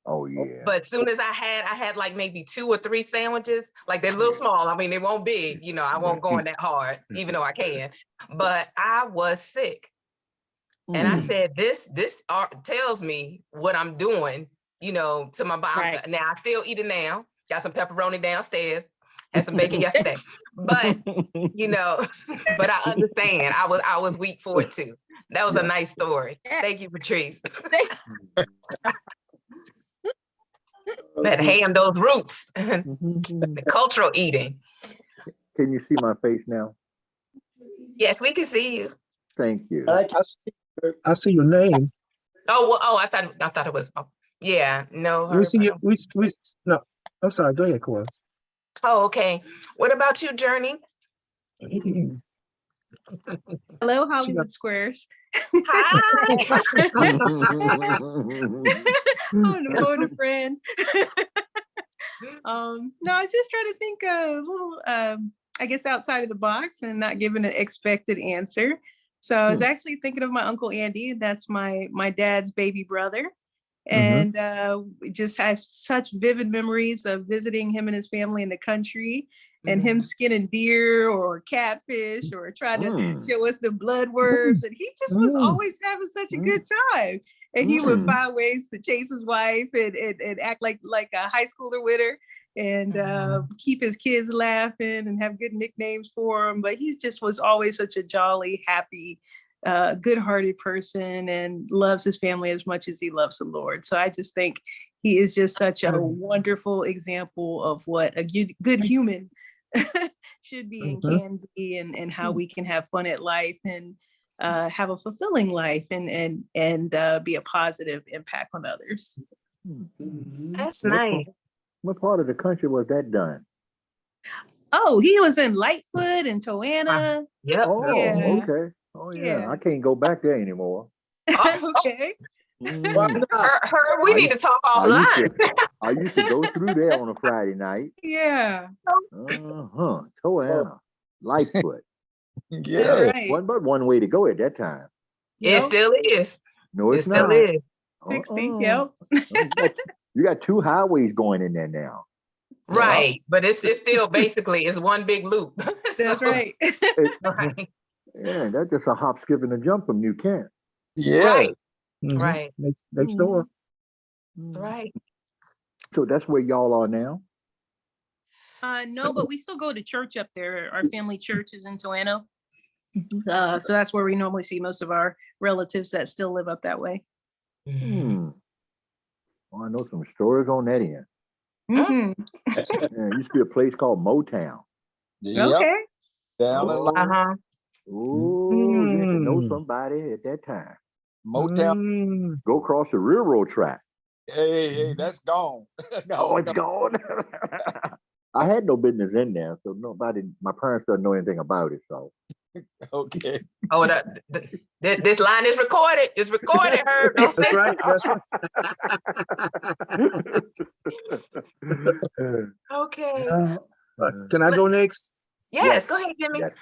Oh yeah. But as soon as I had like maybe 2 or 3 sandwiches, like they're a little small. I mean, they won't big, you know, I won't go in that hard, even though I can. But I was sick. And I said, this tells me what I'm doing, you know, to my body. Right. Now I still eat it now. Got some pepperoni downstairs, had some bacon yesterday. But you know, but I understand. I was weak for it too. That was a nice story. Thank you, Patrice. That ham, those roots, the cultural eating. Can you see my face now? Yes, we can see you. Thank you. I see your name. Oh, well, oh, I thought it was. Oh, yeah, no. We see you. Herb. We no. I'm sorry. Go ahead, Cora. Oh, okay. What about you, Journey? Hello, Hollywood Squares. Hi. On the phone, a friend. No, I was just trying to think a little, I guess, outside of the box and not giving an expected answer. So I was actually thinking of my Uncle Andy. That's my dad's baby brother. And just have such vivid memories of visiting him and his family in the country, and him skinning deer or catfish or trying to show us the bloodworms. And he just was always having such a good time. And he would find ways to chase his wife and act like a high schooler with her, and keep his kids laughing and have good nicknames for him. But he just was always such a jolly, happy, good-hearted person, and loves his family as much as he loves the Lord. So I just think he is just such a wonderful example of what a good human should be and can be, and how we can have fun at life and have a fulfilling life and be a positive impact on others. That's nice. What part of the country was that done? Oh, he was in Lightfoot and Toanna. Yep. Oh, Yeah. okay. Oh yeah. Yeah. I can't go back there anymore. Okay. Why not? Her, we need to talk offline. I used to go through there on a Friday night. Yeah. Toanna, Lightfoot. Yeah. Right. One but one way to go at that time. It still is. No, It it's still not. is. 60, yep. You got 2 highways going in there now. Right. But it's still basically it's one big loop. That's right. Right. Yeah, that's just a hop, skip, and a jump from New Kent. Yeah. Right. Right. Next door. Right. So that's where y'all are now? No, but we still go to church up there. Our family church is in Toano. So that's where we normally see most of our relatives that still live up that way. Well, I know some stories on that end. There used to be a place called Motown. Yep. Okay. Down the line. Oh, you had to know somebody at that time. Motown. Go across the railroad track. Hey, that's gone. No, it's gone. I had no business in there, so my parents don't know anything about it. So Okay. Oh, this line is recorded. It's recorded, Herb. Don't That's say right. That's right. Okay. Can I go next? Yes, go ahead, Jimmy. Yes.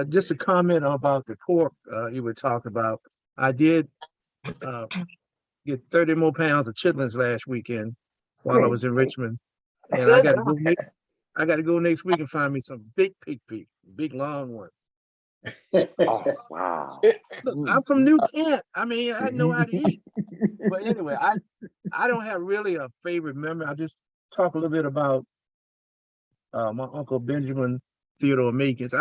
Just a comment about the pork you were talking about. I did get 30 more pounds of chitlins last weekend while I was in Richmond, and I got to go next week and find me some big pig, big long one. Oh, wow. Look, I'm from New Kent. I mean, I know how to eat. But anyway, I don't have really a favorite memory. I'll just talk a little bit about my Uncle Benjamin Theodore Meekins.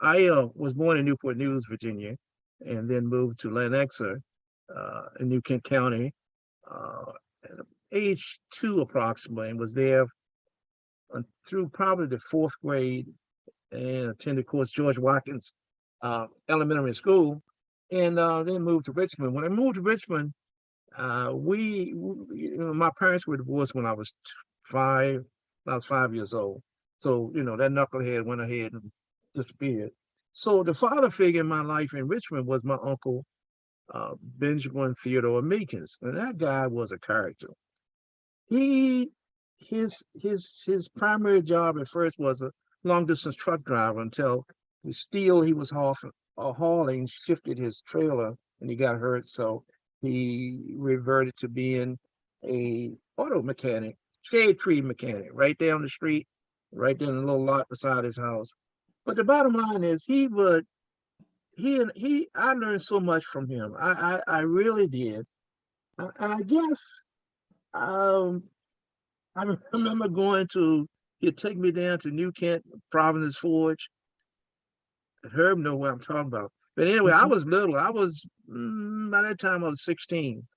I was born in Newport News, Virginia, and then moved to Lanexer in New Kent County at age 2 approximately, and was there through probably the 4th grade, and attended, of course, George Watkins Elementary School, and then moved to Richmond. When I moved to Richmond, my parents were divorced when I was 5. I was 5 years old, So, that knucklehead went ahead and disappeared. So the father figure in my life in Richmond was my uncle, Benjamin Theodore Meekins. And that guy was a character. He, his primary job at first was a long distance truck driver until the steel he was hauling shifted his trailer and he got hurt. So he reverted to being a auto mechanic, shade tree mechanic, right down the street, right there in a little lot beside his house. But the bottom line is I learned so much from him. I really did. And I guess I remember he'd take me down to New Kent, Providence Forge. Herb know what I'm talking about. But anyway, I was little. I was, by that time I was 16.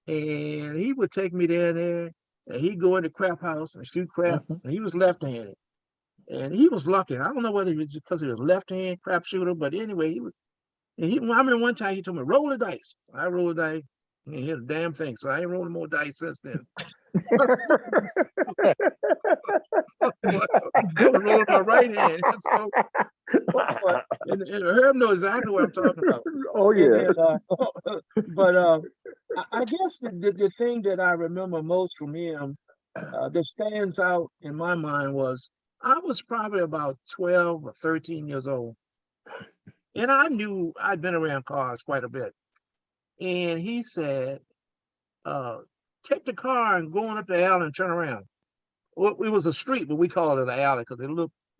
And he would take me down there and he'd go in the crap house and shoot crap. And he was left-handed. And he was lucky. I don't know whether it was because he was left-hand crap shooter, but anyway, I remember one time he told me, roll the dice. I rolled the dice and hit a damn thing. So I ain't rolling more dice since then. I was rolling my right hand. So, and Herb knows exactly what I'm talking about. Oh yeah. I guess the thing that I remember most from him that stands out in my mind was I was probably about 12 or 13 years old. And I knew I'd been around cars quite a bit. And he said, take the car and go on up the alley and turn around. Well, it was a street, but we called it an alley because it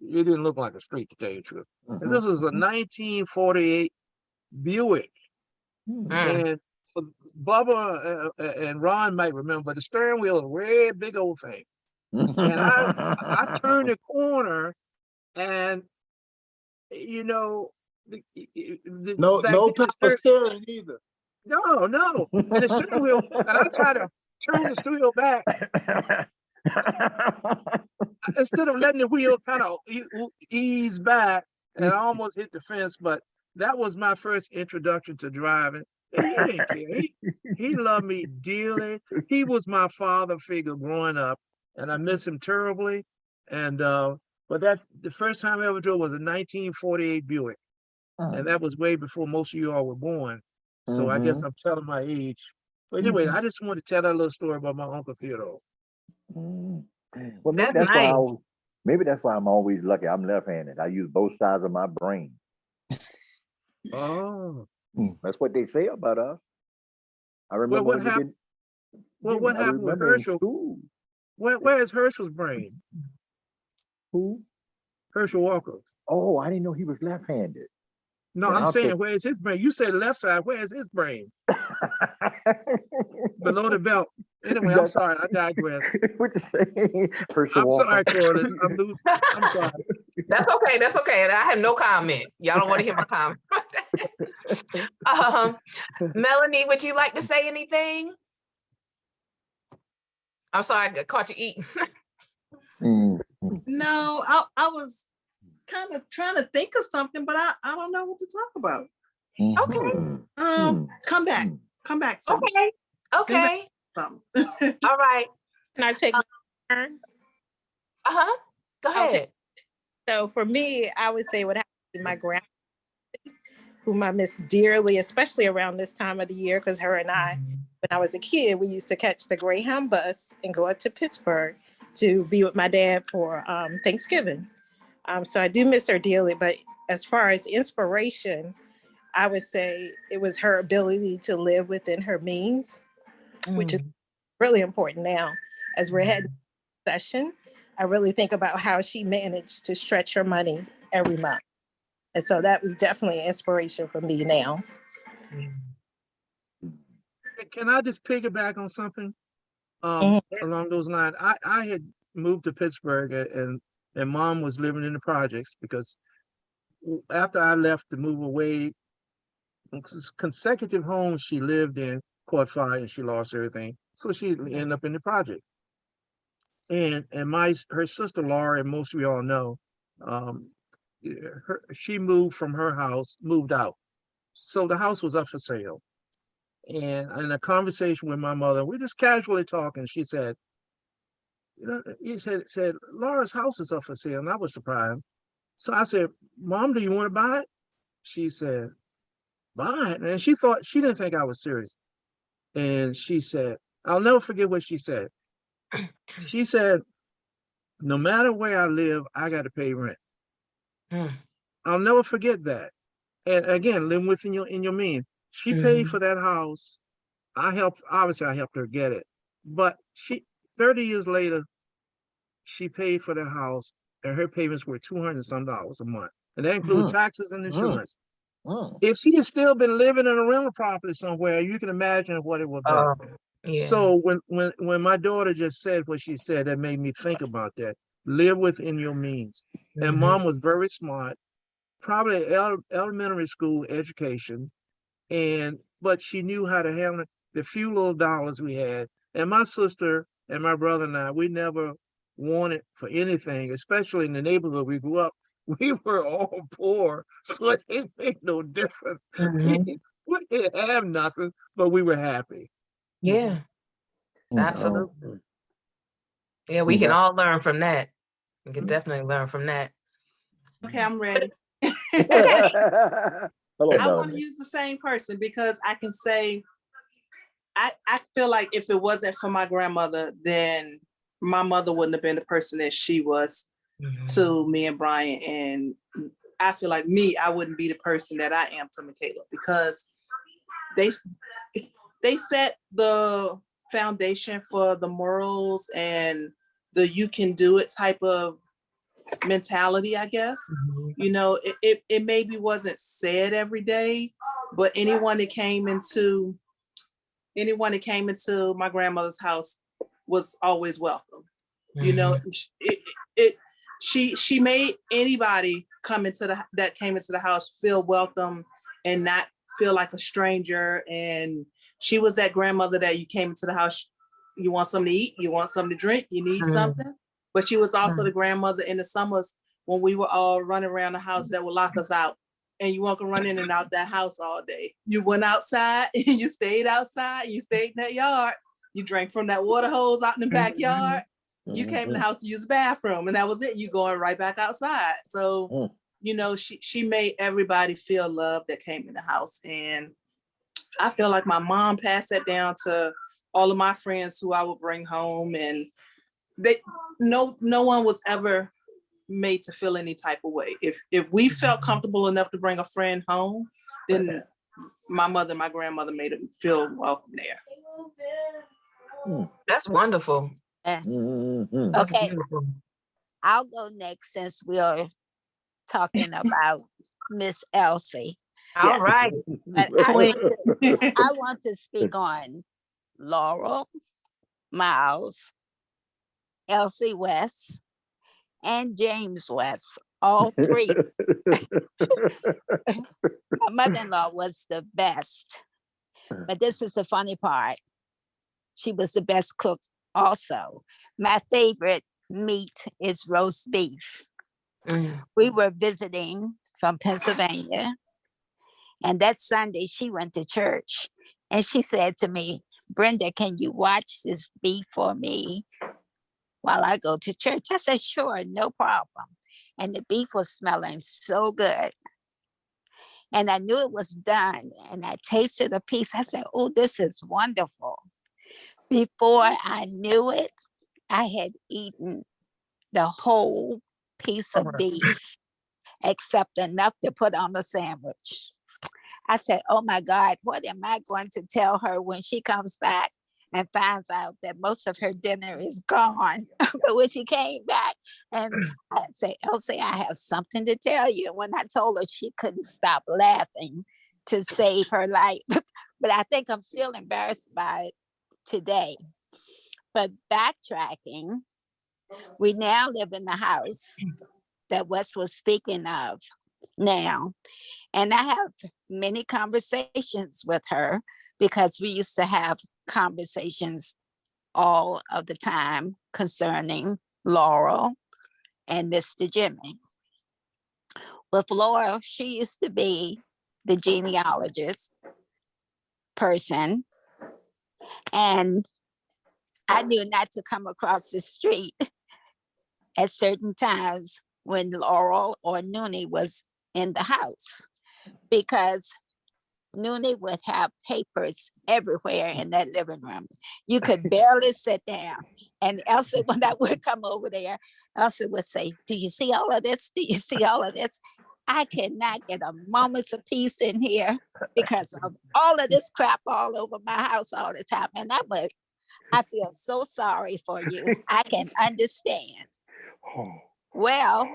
didn't look like a street, to tell you the truth. And this was a 1948 Buick. And Bubba and Ron might remember, but the steering wheel was a very big old thing. And I turned the corner and, no power steering either. No. And the steering wheel, and I tried to turn the steering wheel back. Instead of letting the wheel kind of ease back, and I almost hit the fence, but that was my first introduction to driving. And he didn't care. He loved me dearly. He was my father figure growing up, and I miss him terribly. And but that's the first time I ever drove was a 1948 Buick. And that was way before most of you all were born. So I guess I'm telling my age. But anyway, I just wanted to tell that little story about my Uncle Theodore. Well, maybe that's why I'm always lucky. I'm left-handed. I use both sides of my brain. Oh, that's what they say about us. I remember what happened with Herschel? Where is Herschel's brain? Who? Herschel Walker. Oh, I didn't know he was left-handed. No, I'm saying, where is his brain? You said left side. Where is his brain? Below the belt. Anyway, I'm sorry. I digress. What you say? I'm sorry, Corliss. I'm sorry. That's okay. That's okay. I have no comment. Y'all don't want to hear my comment. Melanie, would you like to say anything? I'm sorry, I caught you eating. No, I was kind of trying to think of something, but I don't know what to talk about. Okay. Come back. Okay. All right. Can I take my turn? Go ahead. So for me, I would say what happened to my grandma, whom I miss dearly, especially around this time of the year, because her and I, when I was a kid, we used to catch the Greyhound bus and go up to Pittsburgh to be with my dad for Thanksgiving. So I do miss her dearly, but as far as inspiration, I would say it was her ability to live within her means, which is really important now. As we're heading to session, I really think about how she managed to stretch her money every month. And so that was definitely an inspiration for me now. Can I just piggyback on something along those lines? I had moved to Pittsburgh and Mom was living in the projects because after I left to move away, consecutive homes she lived in caught fire and she lost everything. So she ended up in the project. And her sister Laura, and most of you all know, she moved from her house, moved out. So the house was up for sale. And in a conversation with my mother, we're just casually talking. She said, he said, Laura's house is up for sale. And I was surprised. So I said, Mom, do you want to buy it? She said, buy it. And she didn't think I was serious. And she said, I'll never forget what she said. She said, no matter where I live, I got to pay rent. I'll never forget that. And again, living within your means. She paid for that house. Obviously I helped her get it. But 30 years later, she paid for the house and her payments were $200 some a month. And that includes taxes and insurance. If she had still been living in a rental property somewhere, you can imagine what it would be. So when my daughter just said what she said, that made me think about that. Live within your means. And Mom was very smart, probably elementary school education, but she knew how to handle the few little dollars we had. And my sister and my brother and I, we never wanted for anything, especially in the neighborhood we grew up. We were all poor, so it didn't make no difference. We didn't have nothing, but we were happy. Yeah, absolutely. Yeah, we can all learn from that. We can definitely learn from that. Okay, I'm ready. Hello, I want to use the same person because I can say, I feel like if it wasn't for my grandmother, then my mother wouldn't have been the person that she was to me and Brian. And I feel like I wouldn't be the person that I am to Michaela because they set the foundation for the morals and the you can do it type of mentality, I guess. You know, it maybe wasn't said every day, but anyone that came into my grandmother's house was always welcome. You know, she made anybody that came into the house feel welcome and not feel like a stranger. And she was that grandmother that you came into the house, you want something to eat, you want something to drink, you need something. But she was also the grandmother in the summers when we were all running around the house that would lock us out. And you weren't gonna run in and out that house all day. You went outside and you stayed outside, you stayed in that yard, you drank from that water hose out in the backyard. You came in the house to use the bathroom and that was it. You going right back outside. So, you know, she made everybody feel loved that came in the house. And I feel like my mom passed that down to all of my friends who I would bring home, and no one was ever made to feel any type of way. If we felt comfortable enough to bring a friend home, then my mother and my grandmother made them feel welcome there. That's wonderful. Okay, I'll go next since we are talking about Miss Elsie. All right. But I want to speak on Laurel, Miles, Elsie West, and James West, all three. My mother-in-law was the best. But this is the funny part. She was the best cook also. My favorite meat is roast beef. We were visiting from Pennsylvania. And that Sunday she went to church and she said to me, Brenda, can you watch this beef for me while I go to church? I said, sure, no problem. And the beef was smelling so good. And I knew it was done. And I tasted a piece. I said, oh, this is wonderful. Before I knew it, I had eaten the whole piece of beef, except enough to put on the sandwich. I said, oh my God, what am I going to tell her when she comes back and finds out that most of her dinner is gone? But when she came back and I said, Elsie, I have something to tell you. And when I told her, she couldn't stop laughing to save her life. But I think I'm still embarrassed by it today. But backtracking, we now live in the house that Wes was speaking of now. And I have many conversations with her because we used to have conversations all of the time concerning Laurel and Mr. Jimmy. With Laurel, she used to be the genealogist person. And I knew not to come across the street at certain times when Laurel or Noonie was in the house, because Noonie would have papers everywhere in that living room. You could barely sit down. And Elsa, when I would come over there, Elsa would say, do you see all of this? Do you see all of this? I cannot get a moment's of peace in here because of all of this crap all over my house all the time. And I feel so sorry for you. I can understand. Well,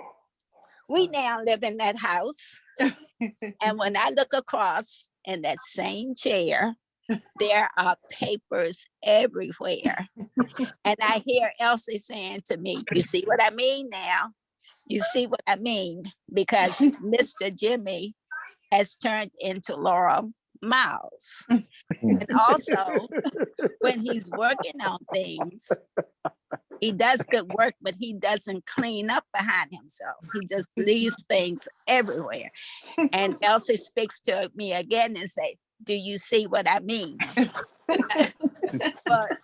we now live in that house. And when I look across in that same chair, there are papers everywhere. And I hear Elsie saying to me, you see what I mean now? You see what I mean? Because Mr. Jimmy has turned into Laura Miles. And also, when he's working on things, he does good work, but he doesn't clean up behind himself. He just leaves things everywhere. And Elsie speaks to me again and say, do you see what I mean? But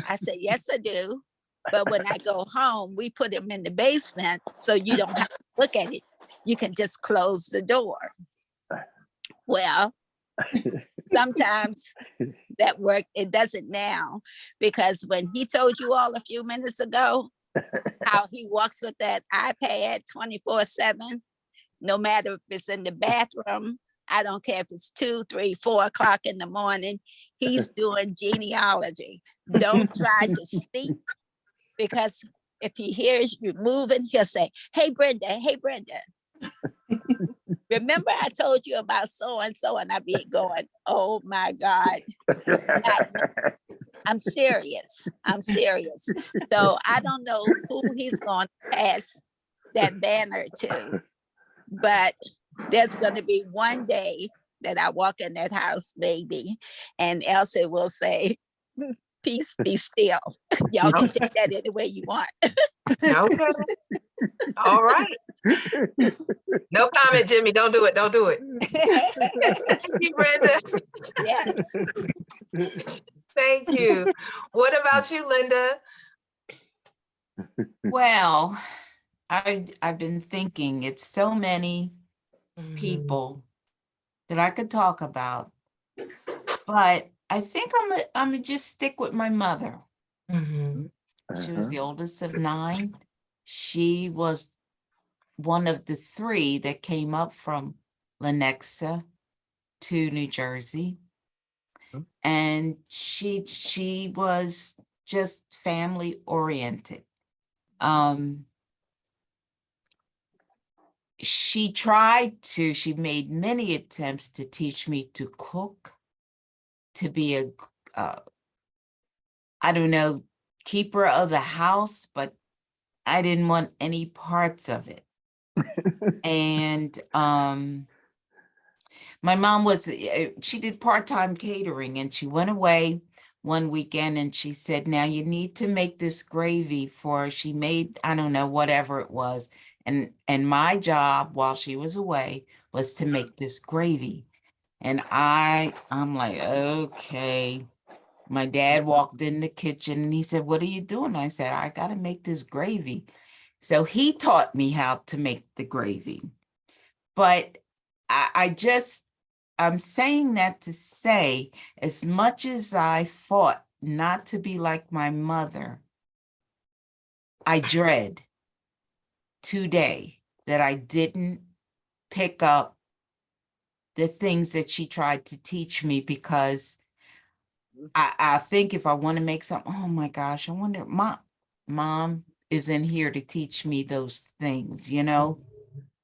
I said, yes, I do. But when I go home, we put him in the basement so you don't have to look at it. You can just close the door. Well, sometimes that work, it doesn't now, because when he told you all a few minutes ago, how he walks with that iPad 24/7, no matter if it's in the bathroom, I don't care if it's 2, 3, 4 o'clock in the morning, he's doing genealogy. Don't try to speak, because if he hears you moving, he'll say, hey, Brenda, remember I told you about so-and-so, and I be going, oh my God. I'm serious. So I don't know who he's going to pass that banner to, but there's going to be one day that I walk in that house, baby, and Elsie will say, peace, be still. Y'all can take that any way you want. Okay. All right. No comment, Jimmy. Don't do it. Don't do it. Thank you, Brenda. Yes. Thank you. What about you, Linda? Well, I've been thinking it's so many people that I could talk about, but I think I'm gonna just stick with my mother. She was the oldest of 9. She was one of the 3 that came up from Lenexa to New Jersey. And she was just family oriented. She made many attempts to teach me to cook, to be a, I don't know, keeper of the house, but I didn't want any parts of it. And my mom she did part-time catering, and she went away one weekend and she said, now you need to make this gravy she made, I don't know, whatever it was. And my job while she was away was to make this gravy. And I'm like, okay. My dad walked in the kitchen and he said, what are you doing? I said, I got to make this gravy. So he taught me how to make the gravy. But I'm saying that to say, as much as I fought not to be like my mother, I dread today that I didn't pick up the things that she tried to teach me, because I think if I want to make something, oh my gosh, I wonder, mom is in here to teach me those things,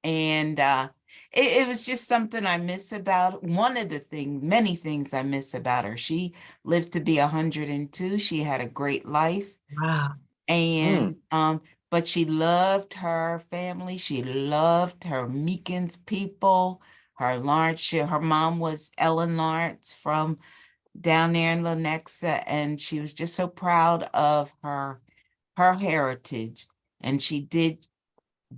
And it was just something I miss about one of the many things I miss about her. She lived to be 102. She had a great life. Wow. And but she loved her family. She loved her Meekins people, her Lawrence. Her mom was Ellen Lawrence from down there in Lenexa, and she was just so proud of her heritage. And she did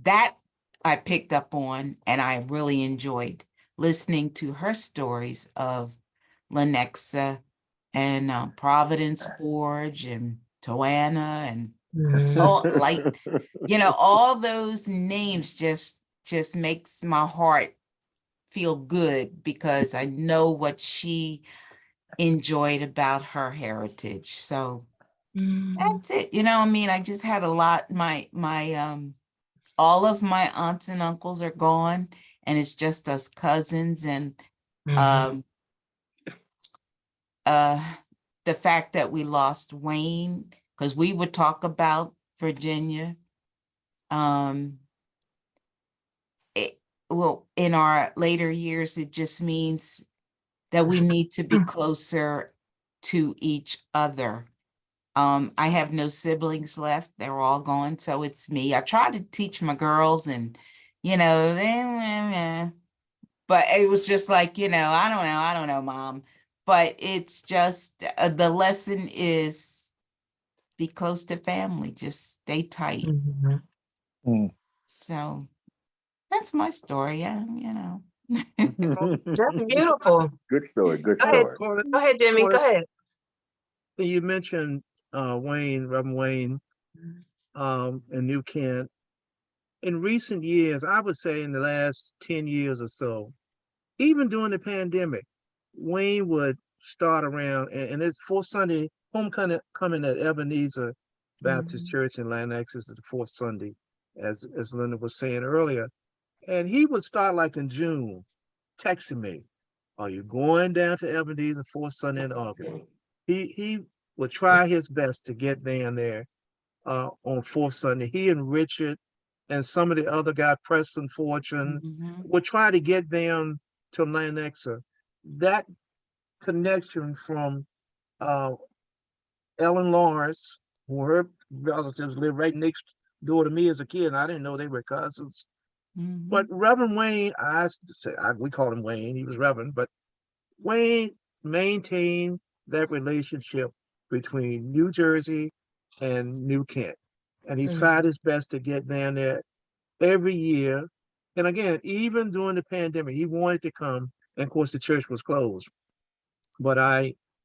that. I picked up on, and I really enjoyed listening to her stories of Lenexa and Providence Forge and Toanna and Mhm. all, like, all those names just makes my heart feel good because I know what she enjoyed about her heritage. So that's it. I just had a lot. My all of my aunts and uncles are gone, and it's just us cousins. And Mhm. the fact that we lost Wayne, because we would talk about Virginia. Well, in our later years, it just means that we need to be closer to each other. I have no siblings left. They're all gone. So it's me. I try to teach my girls and, but it was just like, I don't know, Mom. But it's just the lesson is be close to family, just stay tight. Mhm. Mm. So that's my story. Yeah, That's beautiful. Good story. Good Go ahead. story. Corliss, Go ahead, Jimmy. Go ahead. you mentioned Wayne, Reverend Wayne, in New Kent. In recent years, I would say in the last 10 years or so, even during the pandemic, Wayne would start around, and it's fourth Sunday, homecoming coming at Ebenezer Baptist Church in Lanax is the fourth Sunday, as Linda was saying earlier. And he would start like in June, texting me, "Are you going down to Ebenezer fourth Sunday in August?" He would try his best to get down there on fourth Sunday. He and Richard and some of the other guys, Preston Fortune, would try to get them to Lenexa. That connection from Ellen Lawrence, who her relatives lived right next door to me as a kid, and I didn't know they were cousins. But Reverend Wayne, we call him Wayne, he was Reverend, but Wayne maintained that relationship between New Jersey and New Kent. And he tried his best to get down there every year. And again, even during the pandemic, he wanted to come. And of course, the church was closed. But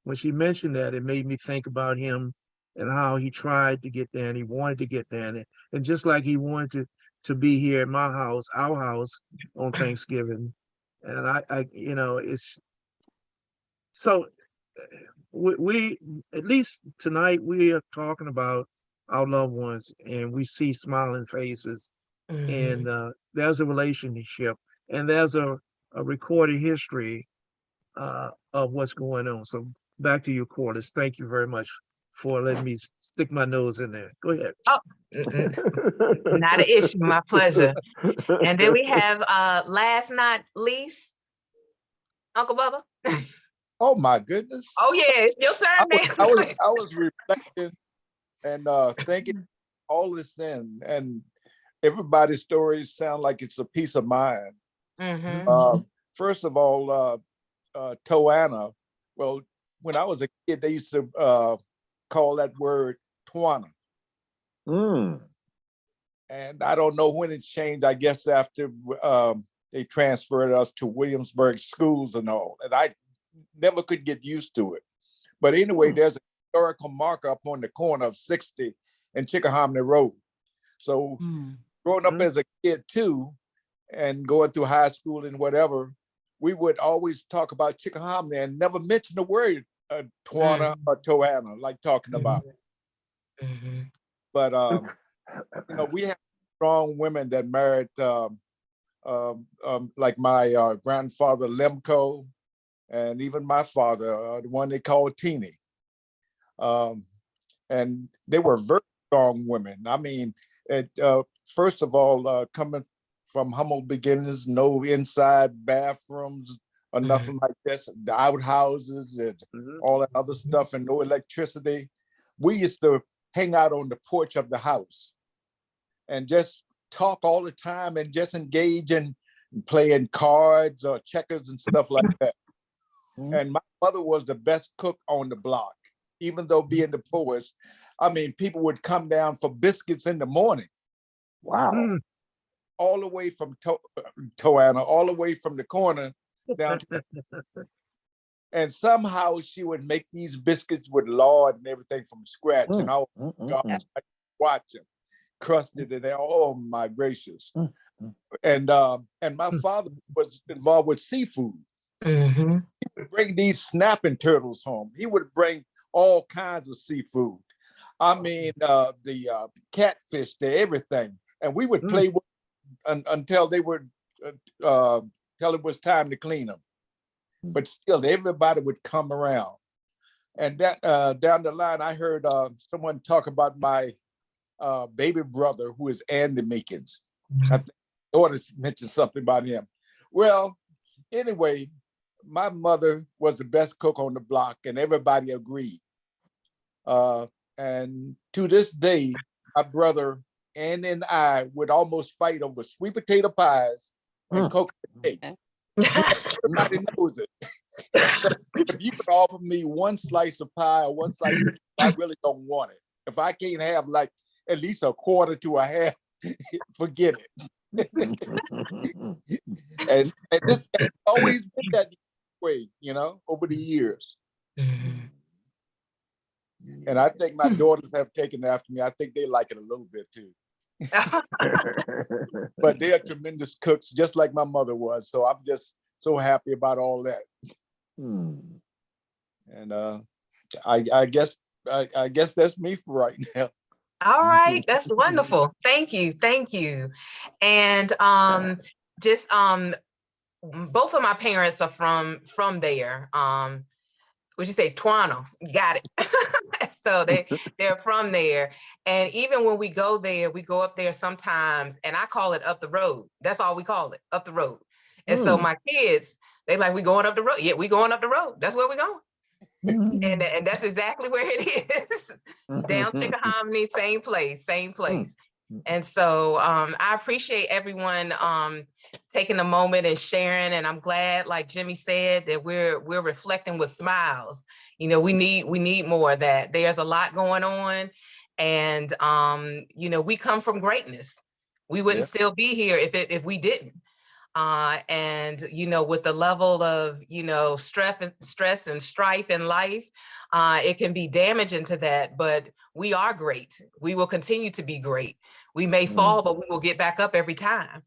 when she mentioned that, it made me think about him and how he tried to get there and he wanted to get there. And just like he wanted to be here at my house, our house on Thanksgiving. And it's so we at least tonight we are talking about our loved ones and we see smiling faces and there's a relationship and there's a recorded history of what's going on. So back to you, Corliss. Thank you very much for letting me stick my nose in there. Go ahead. Oh, not an issue. My pleasure. And then we have last not least, Uncle Bubba. Oh my goodness. Oh yeah, it's your turn, man. I was reflecting and thinking all this in, and everybody's stories sound like it's a piece of mind. First of all, Toanna. Well, when I was a kid, they used to call that word Twana. And I don't know when it changed. I guess after they transferred us to Williamsburg schools and all, and I never could get used to it. But anyway, there's a historical marker up on the corner of 60 and Chickahominy Road. So growing up as a kid too, and going through high school and whatever, we would always talk about Chickahominy and never mention the word Twana or Toanna, like talking about. But we have strong women that married, like my grandfather Lemco, and even my father, the one they called Teeny. And they were very strong women. I mean, first of all, coming from humble beginnings, no inside bathrooms or nothing like this, the outhouses and all that other stuff, and no electricity. We used to hang out on the porch of the house and just talk all the time and just engage in playing cards or checkers and stuff like that. And my mother was the best cook on the block, even though being the poorest. I mean, people would come down for biscuits in the morning. Wow. All the way from Toanna, all the way from the corner down to And somehow she would make these biscuits with lard and everything from scratch. And oh God, I watch them, crusted and oh my gracious. And my father was involved with seafood. Mm-hmm. He would bring these snapping turtles home. He would bring all kinds of seafood. I mean, the catfish, the everything. And we would play with until they were, till it was time to clean them. But still, everybody would come around. And that down the line, I heard someone talk about my baby brother, who is Andy Meekins. I think my daughter mentioned something about him. Well, anyway, my mother was the best cook on the block, and everybody agreed. And to this day, my brother and I would almost fight over sweet potato pies and coconut cake. Everybody knows it. So if you could offer me one slice of pie or one slice of cake, I really don't want it. If I can't have like at least a quarter to a half, forget it. and this has always been that way, over the years. And I think my daughters have taken after me. I think they like it a little bit too. But they are tremendous cooks, just like my mother was. So I'm just so happy about all that. And I guess that's me for right now. All right, that's wonderful. Thank you, thank you. And just both of my parents are from there. Would you say Toronto? You got it. So they're from there. And even when we go there, we go up there sometimes, and I call it up the road. That's all we call it, up the road. And so my kids, they like, we going up the road. Yeah, we going up the road. That's where we going. And that's exactly where it is. Down Chickahominy, same place. And so I appreciate everyone taking a moment and sharing. And I'm glad, like Jimmy said, that we're reflecting with smiles. We need more of that. There's a lot going on. And we come from greatness. We wouldn't still be here if we didn't. And with the level of stress and strife in life, it can be damaging to that. But we are great. We will continue to be great. We may fall, but we will get back up every time.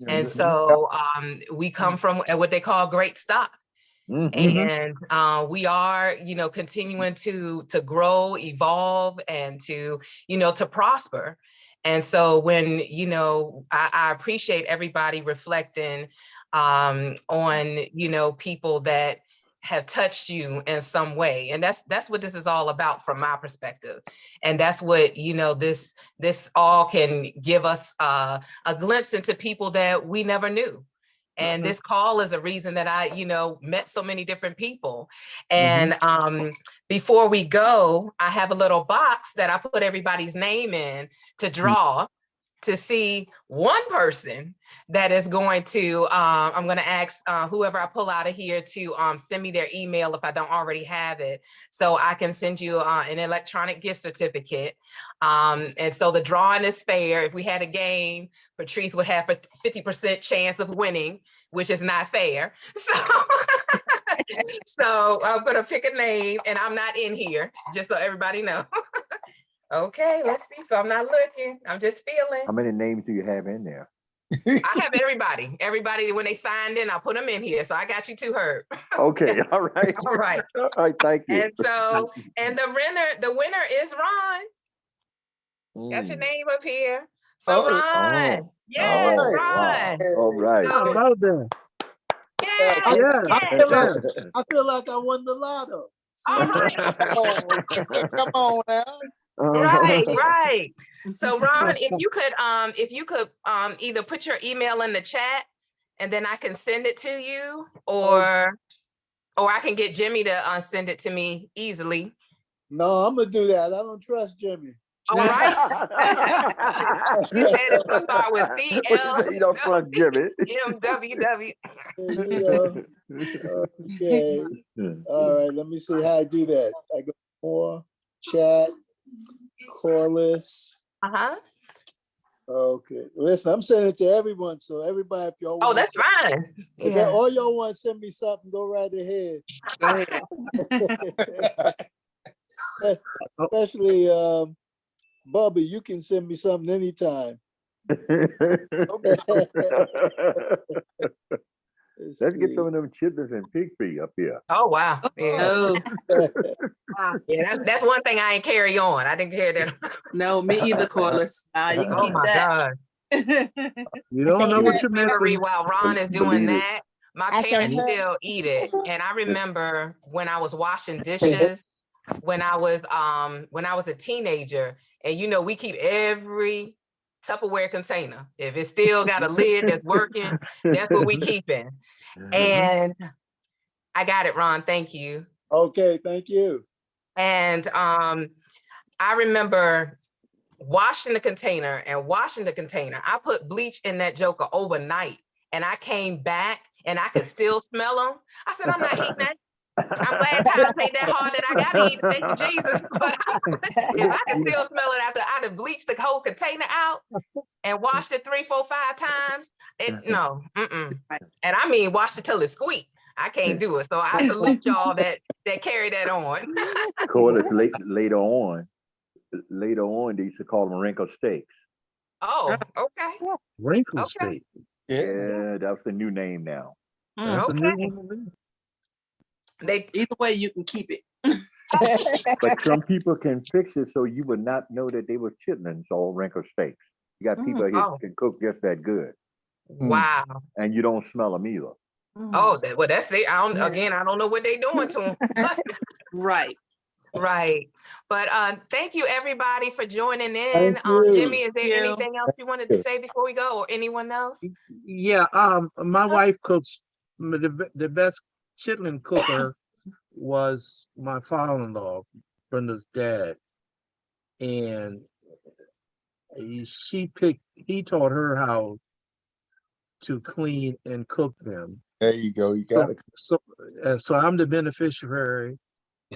And so we come from what they call great stock. And we are, continuing to grow, evolve, and to prosper. And so when, I appreciate everybody reflecting on, people that have touched you in some way. And that's what this is all about from my perspective. And that's what, this all can give us a glimpse into people that we never knew. And this call is a reason that I, met so many different people. And before we go, I have a little box that I put everybody's name in to draw to see one person that is going to, I'm going to ask whoever I pull out of here to send me their email if I don't already have it, so I can send you an electronic gift certificate. And so the drawing is fair. If we had a game, Patrice would have a 50% chance of winning, which is not fair. So I'm going to pick a name, and I'm not in here, just so everybody know. Okay, let's see. So I'm not looking. I'm just feeling. How many names do you have in there? I have everybody. Everybody, when they signed in, I'll put them in here. So I got you too, Herb. Okay, all right. All right. All right, thank you. And so, and the winner is Ron. Got your name up here. So Ron. Yes, Ron. Wow. All right. So, Well done. yes, I feel like I won the lotto. all right. Come on now. Right. So Ron, if you could either put your email in the chat and then I can send it to you, or I can get Jimmy to send it to me easily. No, I'm gonna do that. I don't trust Jimmy. All right. You said it's gonna start with CL. You don't trust Jimmy. MWW. Okay. All right. Let me see how I do that. I go more chat, call list. Okay. Listen, I'm sending it to everyone. So everybody, if y'all Oh, want, that's fine. if Yeah. all y'all want to send me something, go right ahead. Go ahead. Especially Bubby, you can send me something anytime. Let's get some of them chitlins and pig feet up here. Oh, wow. Yeah. Oh, Yeah, that's one thing I ain't carry on. I didn't carry that. no, me either, Corliss. You can Oh keep my that. God. You don't know what you're Memory missing. while Ron is doing Believe it. that. My I said parents her- still eat it. And I remember when I was washing dishes, when I was a teenager, and you know, we keep every Tupperware container. If it still got a lid that's working, that's what we keeping. And I got it, Ron. Thank you. Okay, thank you. And I remember washing the container. I put bleach in that joker overnight, and I came back and I could still smell them. I said, I'm not eating that. I'm glad times ain't that hard that I gotta eat. Thank you, Jesus. But if I could still smell it after I'd have bleached the whole container out and washed it 3, 4, 5 times, no. And I mean, washed it till it squeaked. I can't do it. So I salute y'all that carry that on. Of course, later on, they used to call them wrinkle steaks. Oh, okay. Wrinkle Okay. steak. Yeah, that's the new name now. That's a new Okay. one to me. Either way, you can keep it. But some people can fix it so you would not know that they were chitlins or wrinkle steaks. You got people here Oh. can cook just that good, Wow. and you don't smell them either. Oh, well, that's it. I don't know what they doing to them. Right. Right. But thank you everybody for joining in. Thank you. Jimmy, is there Thank you. anything else you wanted to say before we go, or anyone else? Yeah, my wife cooks the best chitlin cooker was my father-in-law, Brenda's dad. And he taught her how to clean and cook them. There you go. You got it. So I'm the beneficiary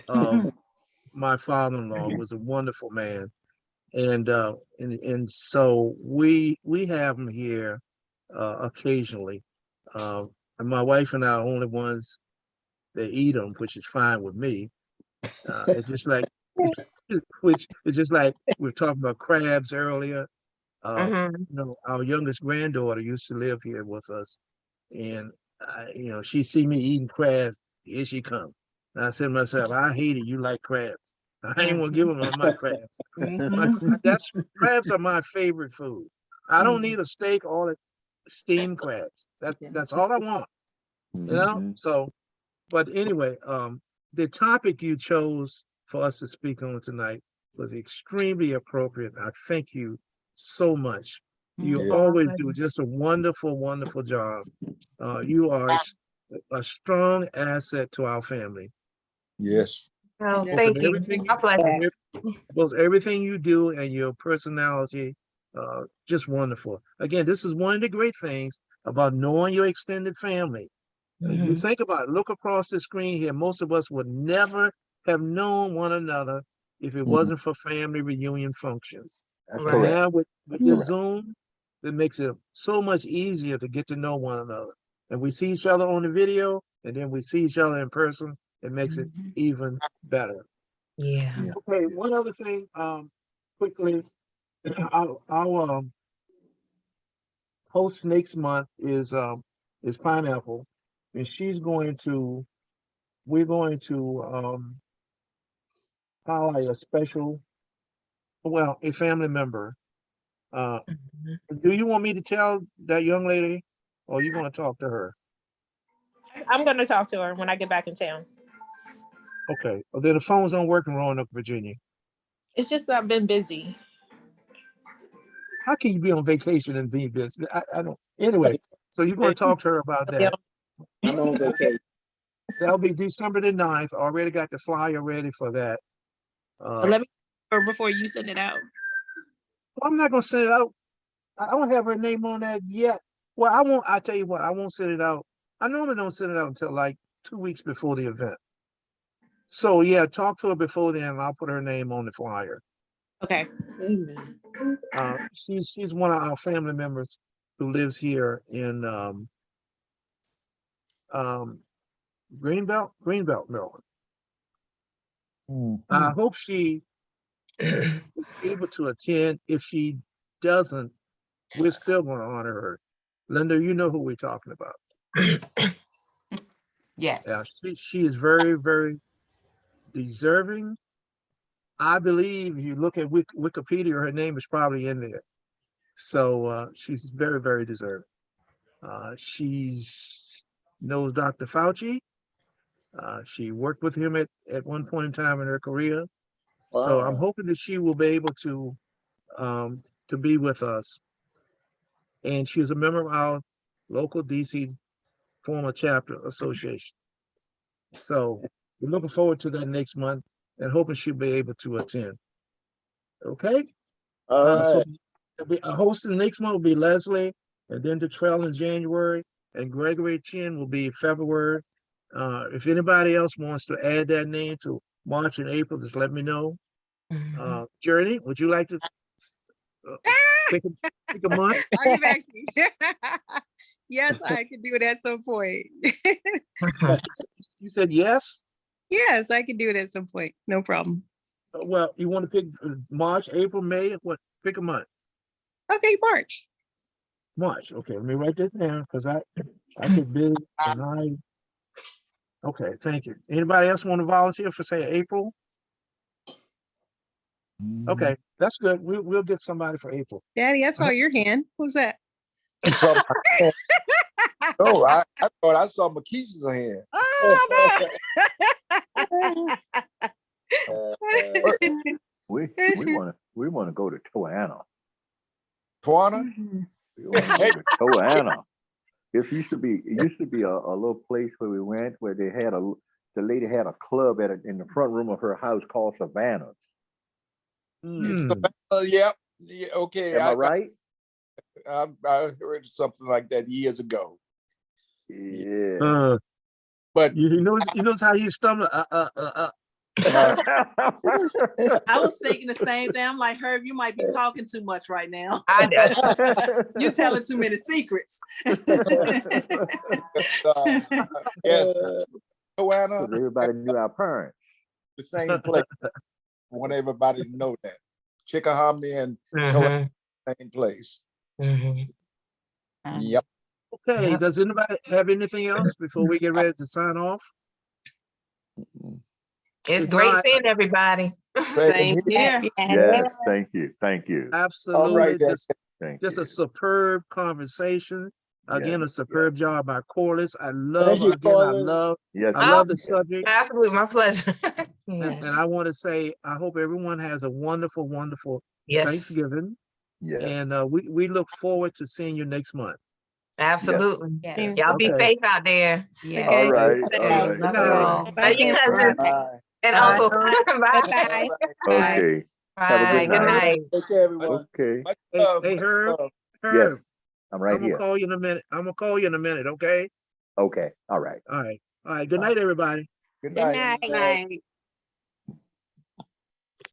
of my father-in-law, who was a wonderful man. And so we have him here occasionally. And my wife and I are the only ones that eat them, which is fine with me. It's just like, which is just like we were talking about crabs earlier. You know, our youngest granddaughter used to live here with us, and you know, she see me eating crabs. Here she come. And I said to myself, I hate it. You like crabs. I ain't gonna give them my crabs. Crabs are my favorite food. I don't need a steak or steamed crabs. That's all I want. You know. So, but anyway, the topic you chose for us to speak on tonight was extremely appropriate. I thank you so much. You always do just a wonderful, wonderful job. You are a strong asset to our family. Yes. Oh, Both thank in you. everything, God bless you. both everything you do and your personality, just wonderful. Again, this is one of the great things about knowing your extended family. You think about it, look across the screen here. Most of us would never have known one another if it wasn't for family reunion functions. That's But correct. now with the Zoom, it makes it so much easier to get to know one another. And we see each other on the video, and then we see each other in person. It makes it even better. Yeah. Okay, one other thing, quickly, our host next month is Pineapple, and we're going to highlight a family member. Do you want me to tell that young lady, or you want to talk to her? I'm gonna talk to her when I get back in town. Okay, well, then the phones don't work in Roanoke, Virginia. It's just that I've been busy. How can you be on vacation and be busy? I don't. Anyway, so you're going to talk to her about that. I'm on vacation. That'll be December the 9th. Already got the flyer ready for that. Let me or before you send it out. I'm not going to send it out. I don't have her name on that yet. Well, I won't. I tell you what, I won't send it out. I normally don't send it out until like 2 weeks before the event. So yeah, talk to her before then, and I'll put her name on the flyer. Okay. She's one of our family members who lives here in Greenbelt, Maryland. I hope she is able to attend. If she doesn't, we're still going to honor her. Linda, you know who we're talking about. Yes. Yeah, she is very, very deserving. I believe if you look at Wikipedia, her name is probably in there. So she's very, very deserving. She's knows Dr. Fauci. She worked with him at one point in time in her career. So I'm Wow. hoping that she will be able to be with us. And she's a member of our local DC former chapter association. So we're looking forward to that next month and hoping she'll be able to attend. Okay. All right. So hosting next month will be Leslie, and then Detrell in January, and Gregory Chin will be February. If anybody else wants to add that name to March and April, just let me know. Journey, would you like to pick a month? I'll get back to you. Yes, I can do it at some point. You said yes? Yes, I can do it at some point. No problem. Well, you want to pick March, April, May? What? Pick a month. Okay, March. March. Okay, let me write this down because I get busy and okay, thank you. Anybody else want to volunteer for say April? Okay, that's good. We'll get somebody for April. Daddy, I saw your hand. Who's that? You saw my hand. No, I thought I saw Makisha's hand. Oh, We want to go to Toanna. Tawana? We want to go to Toanna. It used to be a little place where we went where the lady had a club in the front room of her house called Savannah. Yeah, okay. Am I right? I heard something like that years ago. Yeah. But you notice how you stumble. I was thinking the same thing. I'm like, Herb, you might be talking too much right now. I know. You're telling too many secrets. Yes, Joanna. Everybody knew our parents. The same place. I want everybody to know that. Chickahominy and Toanna, same place. Yep. Okay, does anybody have anything else before we get ready to sign off? It's great seeing everybody. Same here. Yes, thank you. Absolutely. Right, just a superb conversation. Again, Yeah, a superb job by Corliss. I love you, I love the subject. Absolutely, my pleasure. And I want to say, I hope everyone has a wonderful, wonderful Thanksgiving. Yeah. And we look forward to seeing you next month. Absolutely. Yes. Y'all be safe out there. Yeah. All right. Love you all. Bye, you cousins and uncle. Bye. Bye. Okay. Bye. Have a good Good night. Take care, everyone. Okay. Hey, Herb. Yes, I'm right I'm gonna here. call you in a minute. Okay? Okay. All right. All right. Good night, everybody. Good Good night. night.